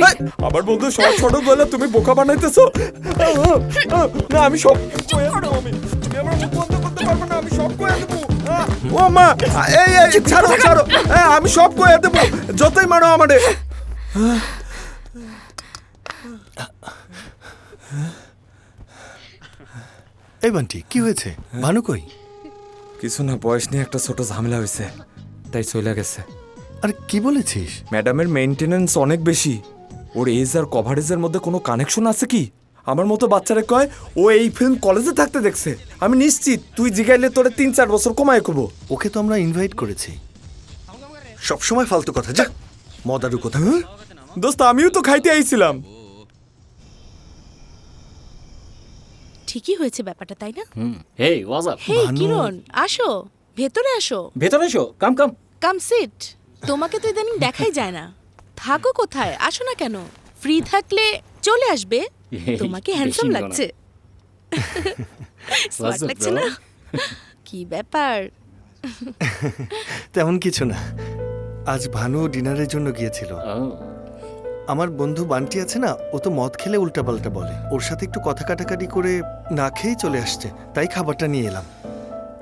আবার বলতো সব ছোট বলে তুমি বোকা বানাইতেছো। না, আমি সব তুমি আমার মুখ বন্ধ করতে পারবে না, আমি সব কয়ে দেবো। ও মা, এই ছাড়ো ছাড়ো, আমি সব কয়ে দেবো, যতই মারো আমারে। এই বান্টি, কি হয়েছে? ভানু কই? কিছু না, বয়স নিয়ে একটা ছোট ঝামেলা হয়েছে, তাই চলে গেছে। আর কি বলেছিস? ম্যাডামের মেইনটেনেন্স অনেক বেশি, ওর এজ আর কভারেজের মধ্যে কোনো কানেকশন আছে কি? আমার মতো বাচ্চারা কয় ও এই ফিল্ম কলেজে থাকতে দেখছে। আমি নিশ্চিত তুই জিগাইলে তোরে 3-4 বছর কমায় করবো। ওকে তো আমরা ইনভাইট করেছি। সবসময় ফালতু কথা, যা মদারু কথা। দোস্ত, আমিও তো খাইতে আইছিলাম। ঠিকই হয়েছে ব্যাপারটা, তাই না? হেই হোয়াটস আপ? হেই কিরণ, আসো ভেতরে আসো। ভেতরে এসো, কাম কাম। কাম সিট। তোমাকে তো ইদানিং দেখাই যায় না, থাকো কোথায়? আসো না কেন? ফ্রি থাকলে চলে আসবে। তোমাকে হ্যান্ডসাম লাগছে, স্মার্ট লাগছে না? কি ব্যাপার? তেমন কিছু না, আজ ভানু ডিনারের জন্য গিয়েছিল। আমার বন্ধু বান্টি আছে না, ও তো মদ খেলে উল্টাপাল্টা বলে, ওর সাথে একটু কথা কাটাকাটি করে না খেয়েই চলে আসছে, তাই খাবারটা নিয়ে এলাম।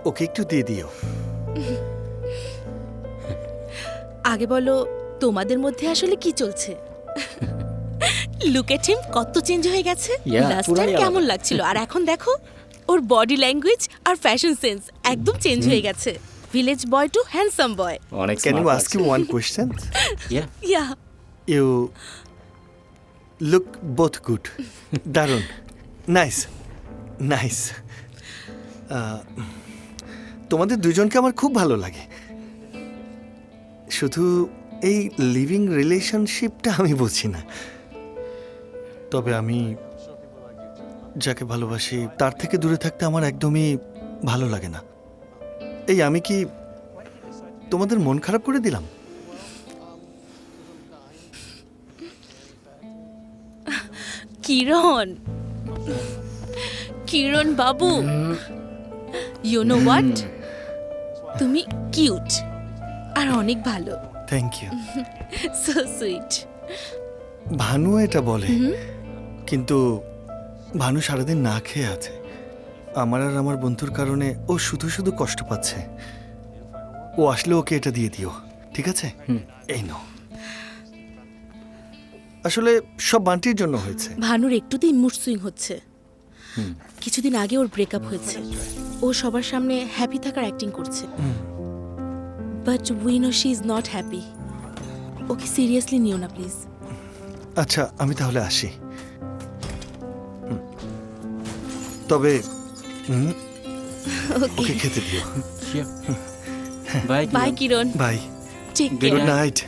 ওকে একটু দিয়ে দিও। আগে বলো, তোমাদের মধ্যে আসলে কি চলছে? লুক এট হিম, কত চেঞ্জ হয়ে গেছে। লাস্ট টাইম কেমন লাগছিল, আর এখন দেখো ওর বডি ল্যাঙ্গুয়েজ আর ফ্যাশন সেন্স একদম চেঞ্জ হয়ে গেছে। Village boy to handsome boy. Can you ask you one question? Yeah. You look both good. দারুণ, নাইস নাইস। তোমাদের দুজনকে আমার খুব ভালো লাগে, শুধু এই লিভিং রিলেশনশিপটা আমি বুঝি না। তবে আমি যাকে ভালোবাসি তার থেকে দূরে থাকতে আমার একদমই ভালো লাগে না। এই আমি কি তোমাদের মন খারাপ করে দিলাম? কিরণ, কিরণ বাবু, ইউ নো হোয়াট, তুমি কিউট আর অনেক ভালো। Thank you. So sweet. Bhanu এটা বলে, কিন্তু ভানু সারাদিন না খেয়ে আছে। আমার আর আমার বন্ধুর কারণে ও শুধু শুধু কষ্ট পাচ্ছে। ও আসলে ওকে এটা দিয়ে দিও, ঠিক আছে? এই নাও। আসলে সব বান্টির জন্য হয়েছে। ভানুর একটুতেই মুড সুইং হচ্ছে। কিছুদিন আগে ওর ব্রেকআপ হয়েছে, ও সবার সামনে হ্যাপি থাকার অ্যাক্টিং করছে, but we know she is not happy. Okay seriously নিও না প্লিজ। আচ্ছা, আমি তাহলে আসি। তবে ওকে খেতে দিও। Bye Kiran. Bye. Take good care. Night.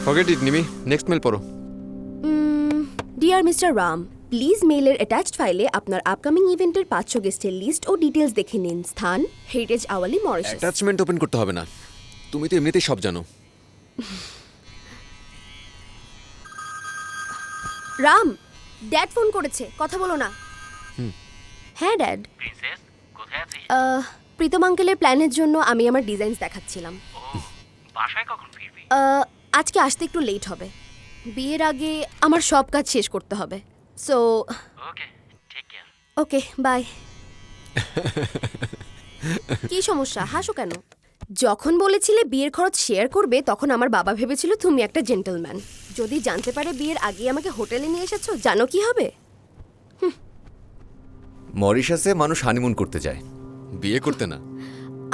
Forget it, Nimi. Next mail পড়ো। Dear Mr. Ram, প্লিজ মেইলের অ্যাটাচড ফাইলে আপনার আপকামিং ইভেন্টের 500 গেস্টের লিস্ট ও ডিটেলস দেখে নিন। স্থান হেরিটেজ আওয়ালি মরিশাস। অ্যাটাচমেন্ট ওপেন করতে হবে না, তুমি তো এমনিতেই সব জানো। রাম, ড্যাড ফোন করেছে, কথা বলো না। হ্যাঁ ড্যাড। প্রিন্সেস কোথায় আছিস? প্রীতম আঙ্কেলের প্ল্যানের জন্য আমি আমার ডিজাইনস দেখাচ্ছিলাম। বাসায় কখন ফিরবি? আজকে আসতে একটু লেট হবে, বিয়ের আগে আমার সব কাজ শেষ করতে হবে। So okay, take care. Okay bye. কি সমস্যা, হাসো কেন? যখন বলেছিলে বিয়ের খরচ শেয়ার করবে তখন আমার বাবা ভেবেছিল তুমি একটা জেন্টলম্যান। যদি জানতে পারে বিয়ের আগে আমাকে হোটেলে নিয়ে এসেছো, জানো কি হবে? মরিশাসে মানুষ হানিমুন করতে যায়, বিয়ে করতে না।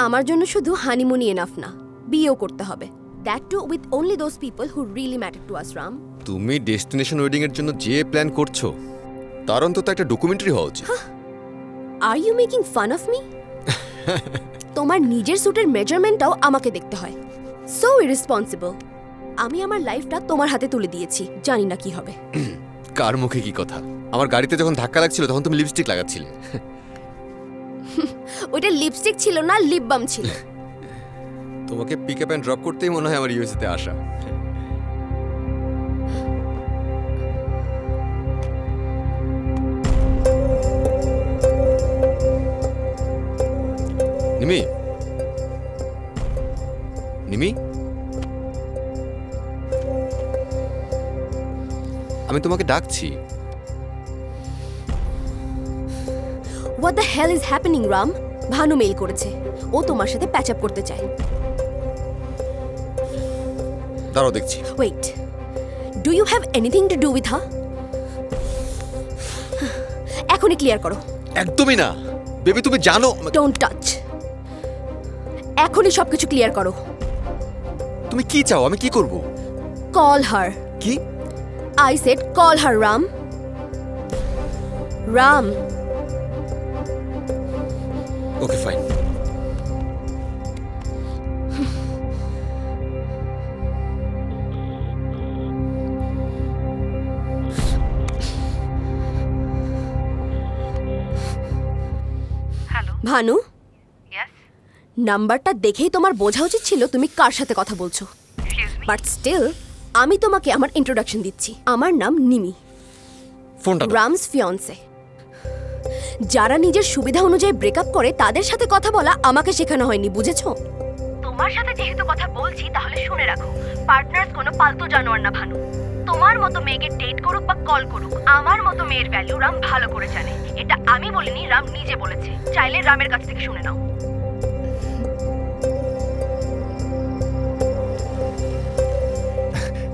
আমার জন্য শুধু হানিমুনই এনাফ না, বিয়েও করতে হবে। That too with only those people who really matter to us. Ram, তুমি ডেস্টিনেশন ওয়েডিং এর জন্য যে প্ল্যান করছো তার অন্তত একটা ডকুমেন্টারি হওয়া উচিত। Are you making fun of me? তোমার নিজের স্যুটের মেজারমেন্টটাও আমাকে দেখতে হয়। So irresponsible. আমি আমার লাইফটা তোমার হাতে তুলে দিয়েছি, জানি না কি হবে। কার মুখে কি কথা? আমার গাড়িতে যখন ধাক্কা লাগছিল তখন তুমি লিপস্টিক লাগাচ্ছিলে। ওইটা লিপস্টিক ছিল না, লিপ বাম ছিল। তোমাকে পিক আপ অ্যান্ড ড্রপ করতেই মনে হয় আমার ইউএসএ তে আসা। নিমি, নিমি, আমি তোমাকে ডাকছি। What the hell is happening Ram? Bhanu mail করেছে, ও তোমার সাথে প্যাচ আপ করতে চায়। দাঁড়াও দেখছি। Wait, do you have anything to do with her? এখনই ক্লিয়ার করো। একদমই না বেবি, তুমি জানো। Don't touch. এখনই সবকিছু ক্লিয়ার করো। তুমি কি চাও, আমি কি করব? Call her. কি? I said call her Ram. Ram. Okay fine. Bhanu, নাম্বারটা দেখেই তোমার বোঝা উচিত ছিল তুমি কার সাথে কথা বলছো। বাট স্টিল আমি তোমাকে আমার ইন্ট্রোডাকশন দিচ্ছি। আমার নাম নিমি, ফোনটা দাও। রামস ফিয়ন্সে। যারা নিজের সুবিধা অনুযায়ী ব্রেকআপ করে তাদের সাথে কথা বলা আমাকে শেখানো হয়নি, বুঝেছো? তোমার সাথে যেহেতু কথা বলছি তাহলে শুনে রাখো, পার্টনার্স কোনো পালতু জানোয়ার না ভানু। তোমার মতো মেয়েকে ডেট করুক বা কল করুক, আমার মতো মেয়ের ভ্যালু রাম ভালো করে জানে। এটা আমি বলিনি, রাম নিজে বলেছে। চাইলে রামের কাছ থেকে শুনে নাও।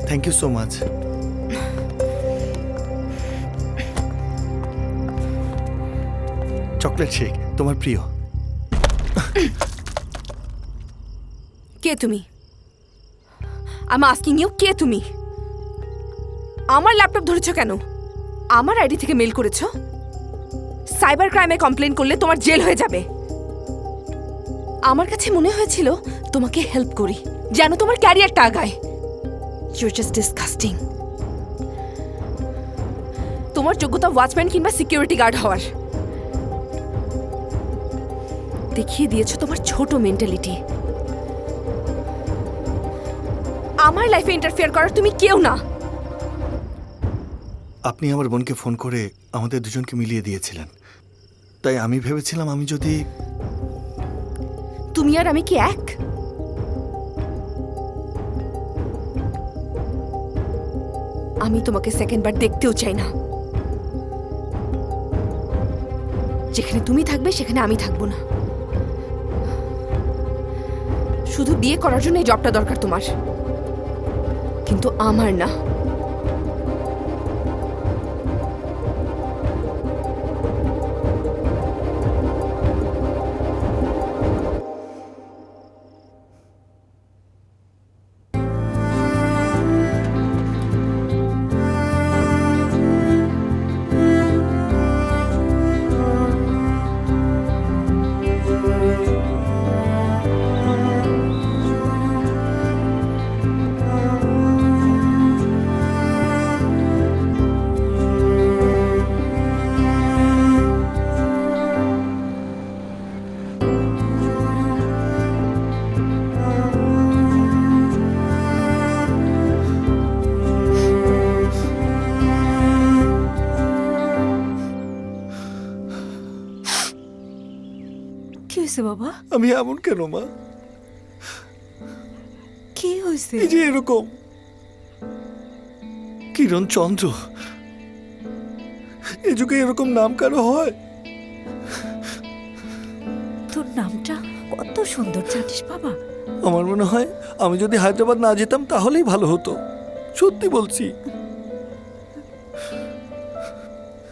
Thank you so much. Chocolate shake তোমার প্রিয়। কে তুমি? আমি আস্কিং ইউ, কে তুমি? আমার ল্যাপটপ ধরেছো কেন? আমার আইডি থেকে মেল করেছো? সাইবার ক্রাইমে কমপ্লেন করলে তোমার জেল হয়ে যাবে। আমার কাছে মনে হয়েছিল তোমাকে হেল্প করি, যেন তোমার ক্যারিয়ারটা আগায়। Your just disgusting. তোমার যোগ্যতা ওয়াচম্যান কিংবা সিকিউরিটি গার্ড হওয়ার। দেখিয়ে দিয়েছো তোমার ছোট মেন্টালিটি। আমার লাইফে ইন্টারফেয়ার করার তুমি কেউ না। আপনি আমার বোনকে ফোন করে আমাদের দুজনকে মিলিয়ে দিয়েছিলেন, তাই আমি ভেবেছিলাম আমি যদি। তুমি আর আমি কি এক? আমি তোমাকে সেকেন্ড বার দেখতেও চাই না। যেখানে তুমি থাকবে সেখানে আমি থাকবো না। শুধু বিয়ে করার জন্য এই জবটা দরকার তোমার, কিন্তু আমার না। হয়েছে বাবা? আমি এমন কেন মা? কি হয়েছে? এই যে এরকম কিরণ চন্দ্র, এ যুগে এরকম নাম কারো হয়? তোর নামটা কত সুন্দর জানিস বাবা। আমার মনে হয় আমি যদি হায়দ্রাবাদ না যেতাম তাহলেই ভালো হতো, সত্যি বলছি।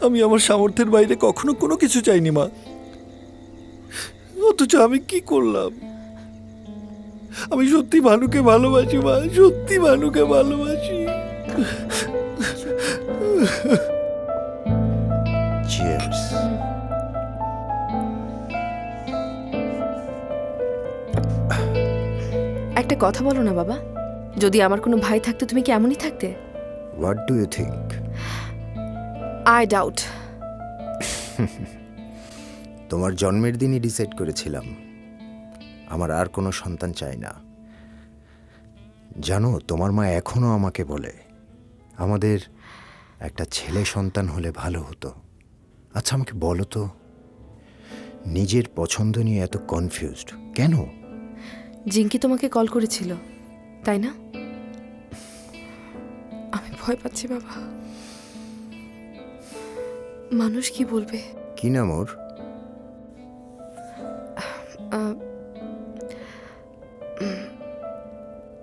আমি আমার সামর্থ্যের বাইরে কখনো কোনো কিছু চাইনি মা, অথচ আমি কি করলাম? আমি সত্যি ভানুকে ভালোবাসি মা, সত্যি ভানুকে ভালোবাসি। চিয়ার্স। একটা কথা বলো না বাবা, যদি আমার কোনো ভাই থাকতো তুমি কি এমনই থাকতে? What do you think? I doubt. তোমার জন্মের দিনই ডিসাইড করেছিলাম আমার আর কোনো সন্তান চাই না। জানো, তোমার মা এখনো আমাকে বলে আমাদের একটা ছেলে সন্তান হলে ভালো হতো। আচ্ছা আমাকে বলো তো, নিজের পছন্দ নিয়ে এত কনফিউজড কেন? জিঙ্কি তোমাকে কল করেছিল তাই না? আমি ভয় পাচ্ছি বাবা, মানুষ কি বলবে। কি নাম ওর?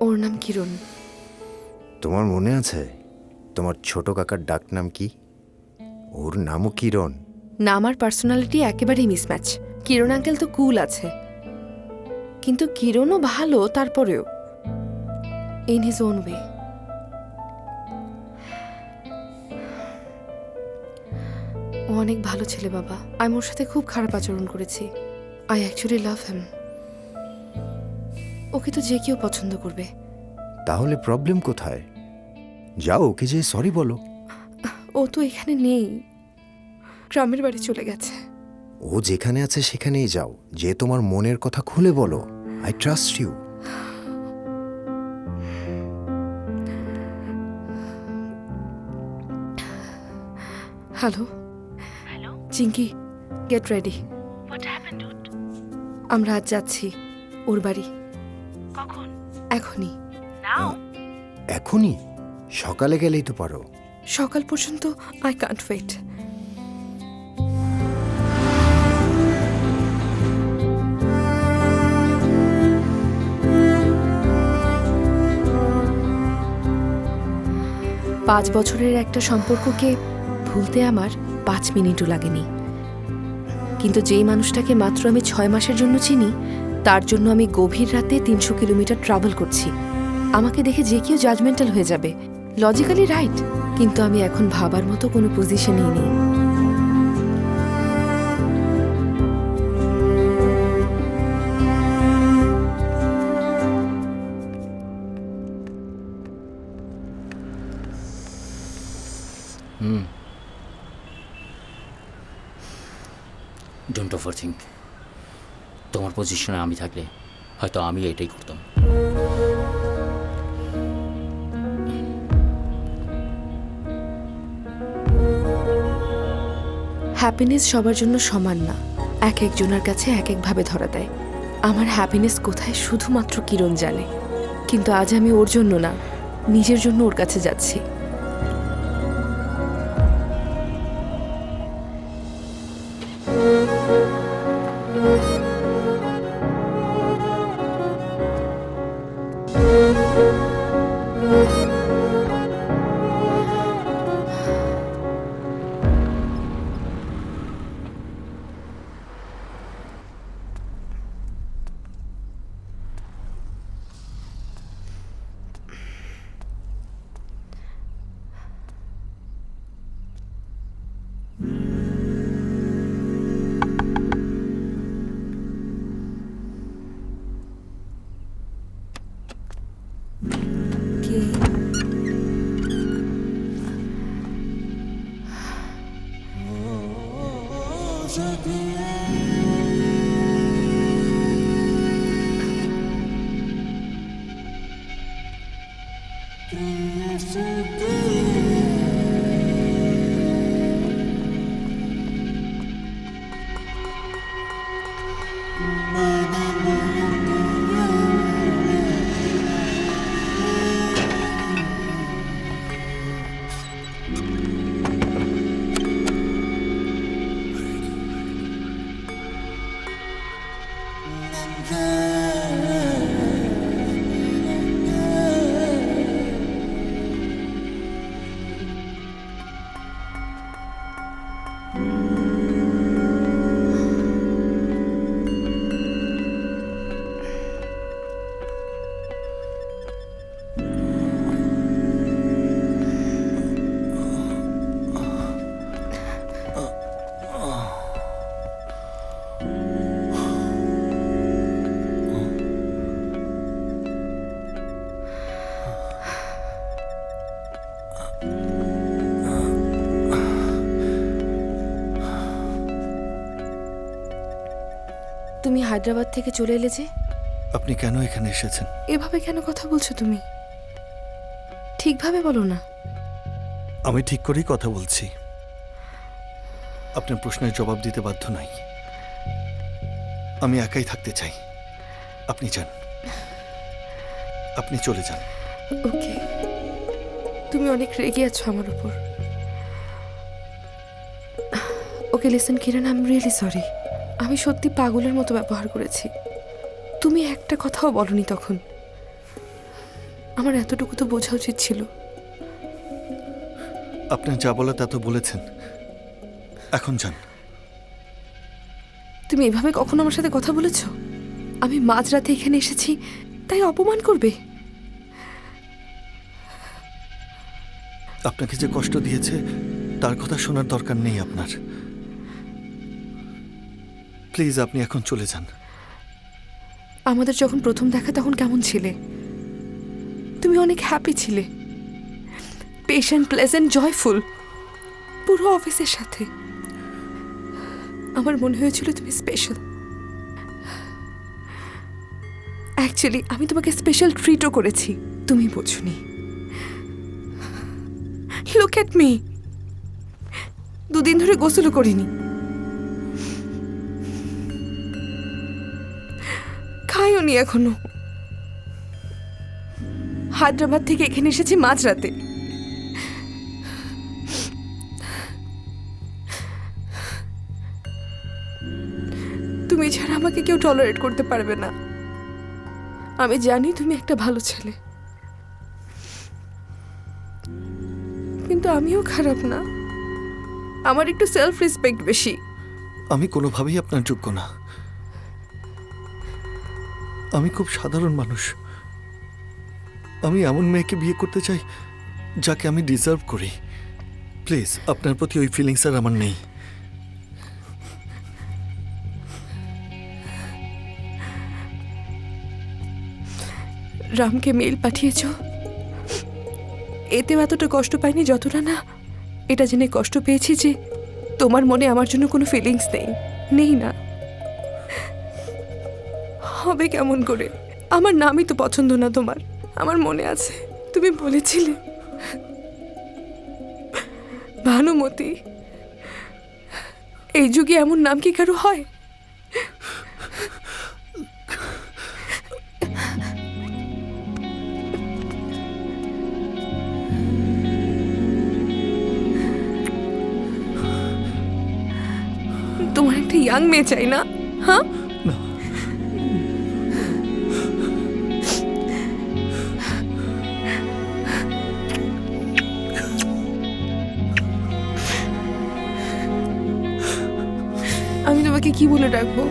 ওর নাম কিরণ। তোমার মনে আছে তোমার ছোট কাকার ডাক নাম কি? ওর নামও কিরণ। নাম আর পার্সোনালিটি একেবারেই মিসম্যাচ। কিরণ আঙ্কেল তো কুল আছে, কিন্তু কিরণও ভালো তারপরেও ইন হিজ ওন ওয়ে। ও অনেক ভালো ছেলে বাবা, আমি ওর সাথে খুব খারাপ আচরণ করেছি। আই অ্যাকচুয়ালি লাভ হিম। ওকে তো যে কেউ পছন্দ করবে। তাহলে প্রবলেম কোথায়? যাও ওকে যে সরি বলো। ও তো এখানে নেই, গ্রামের বাড়ি চলে গেছে। ও যেখানে আছে সেখানেই যাও, যে তোমার মনের কথা খুলে বলো। I trust you. Hello Chinki, get ready. আমরা আজ যাচ্ছি ওর বাড়ি। কখন? এখনই। নাও। এখনই? সকালে গেলেই তো পারো। সকাল পর্যন্ত আই কান্ট ওয়েট। পাঁচ বছরের একটা সম্পর্ককে ভুলতে আমার 5 মিনিটও লাগেনি, কিন্তু যেই মানুষটাকে মাত্র আমি 6 মাসের জন্য চিনি, তার জন্য আমি গভীর রাতে 300 কিলোমিটার ট্রাভেল করছি। আমাকে দেখে যে কেউ জাজমেন্টাল হয়ে যাবে, লজিক্যালি রাইট, কিন্তু আমি এখন ভাবার মতো কোনো পজিশনেই নেই। Don't over think. তোমার পজিশনে আমি থাকলে হয়তো আমি এটাই করতাম। হ্যাপিনেস সবার জন্য সমান না, এক একজনের কাছে এক একভাবে ধরা দেয়। আমার হ্যাপিনেস কোথায় শুধুমাত্র কিরণ জানে, কিন্তু আজ আমি ওর জন্য না, নিজের জন্য ওর কাছে যাচ্ছি। তুমি হায়দ্রাবাদ থেকে চলে এলে যে? আপনি কেন এখানে এসেছেন? এভাবে কেন কথা বলছো তুমি? ঠিকভাবে বলো না। আমি ঠিক করেই কথা বলছি। আপনার প্রশ্নের জবাব দিতে বাধ্য নই। আমি একাই থাকতে চাই। আপনি যান, আপনি চলে যান। ওকে, তুমি অনেক রেগে আছো আমার উপর। ওকে listen Kiran, I am really sorry. আমি সত্যি পাগলের মতো ব্যবহার করেছি। তুমি একটা কথাও বলনি তখন। আমার এতটুকু তো বোঝা উচিত ছিল। আপনার যা বলা তা তো বলেছেন, এখন যান। তুমি এভাবে কখনো আমার সাথে কথা বলেছো? আমি মাঝরাতে এখানে এসেছি তাই অপমান করবে? আপনাকে যে কষ্ট দিয়েছে তার কথা শোনার দরকার নেই আপনার। প্লিজ আপনি এখন চলে যান। আমাদের যখন প্রথম দেখা তখন কেমন ছিলে? তুমি অনেক হ্যাপি ছিলে, পেশেন্ট, প্লেজেন্ট, জয়ফুল, পুরো অফিসের সাথে। আমার মনে হয়েছিল তুমি স্পেশাল। অ্যাকচুয়ালি আমি তোমাকে স্পেশাল ট্রিটও করেছি, তুমি বোঝনি। লুক এট মি, 2 দিন ধরে গোসলও করিনি, খাইও নি এখনো। হায়দ্রাবাদ থেকে এখানে এসেছি মাঝরাতে। তুমি ছাড়া আমাকে কেউ টলারেট করতে পারবে না। আমি জানি তুমি একটা ভালো ছেলে, কিন্তু আমিও খারাপ না। আমার একটু সেলফ রেসপেক্ট বেশি। আমি কোনোভাবেই আপনার যোগ্য না। আমি খুব সাধারণ মানুষ। আমি এমন মেয়েকে বিয়ে করতে চাই যাকে আমি ডিজার্ভ করি। প্লিজ, আপনার প্রতি ওই ফিলিংস আর আমার নেই। রামকে মেল পাঠিয়েছ, এতেও এতটা কষ্ট পাইনি যতটা না এটা জেনে কষ্ট পেয়েছি যে তোমার মনে আমার জন্য কোনো ফিলিংস নেই না। হবে কেমন করে? আমার নামই তো পছন্দ না তোমার। আমার মনে আছে তুমি বলেছিলে ভানুমতি। এই যুগে এমন নাম কি কারো হয়? তোমার একটা ইয়াং মেয়ে চাই না? হ্যাঁ, আমি তোমাকে কি বলে ডাকবো?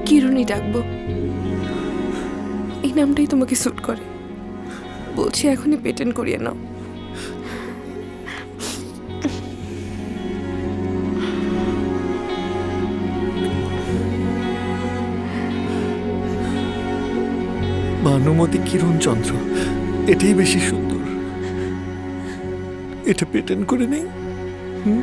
কিরণই ডাকবো। এই নামটাই তোমাকে স্যুট করে। বলছি এখনই পেটেন্ট করিয়ে নাও। ভানুমতি কিরণ চন্দ্র, এটাই বেশি সুন্দর। এটা পেটেন্ট করে নেই। হুম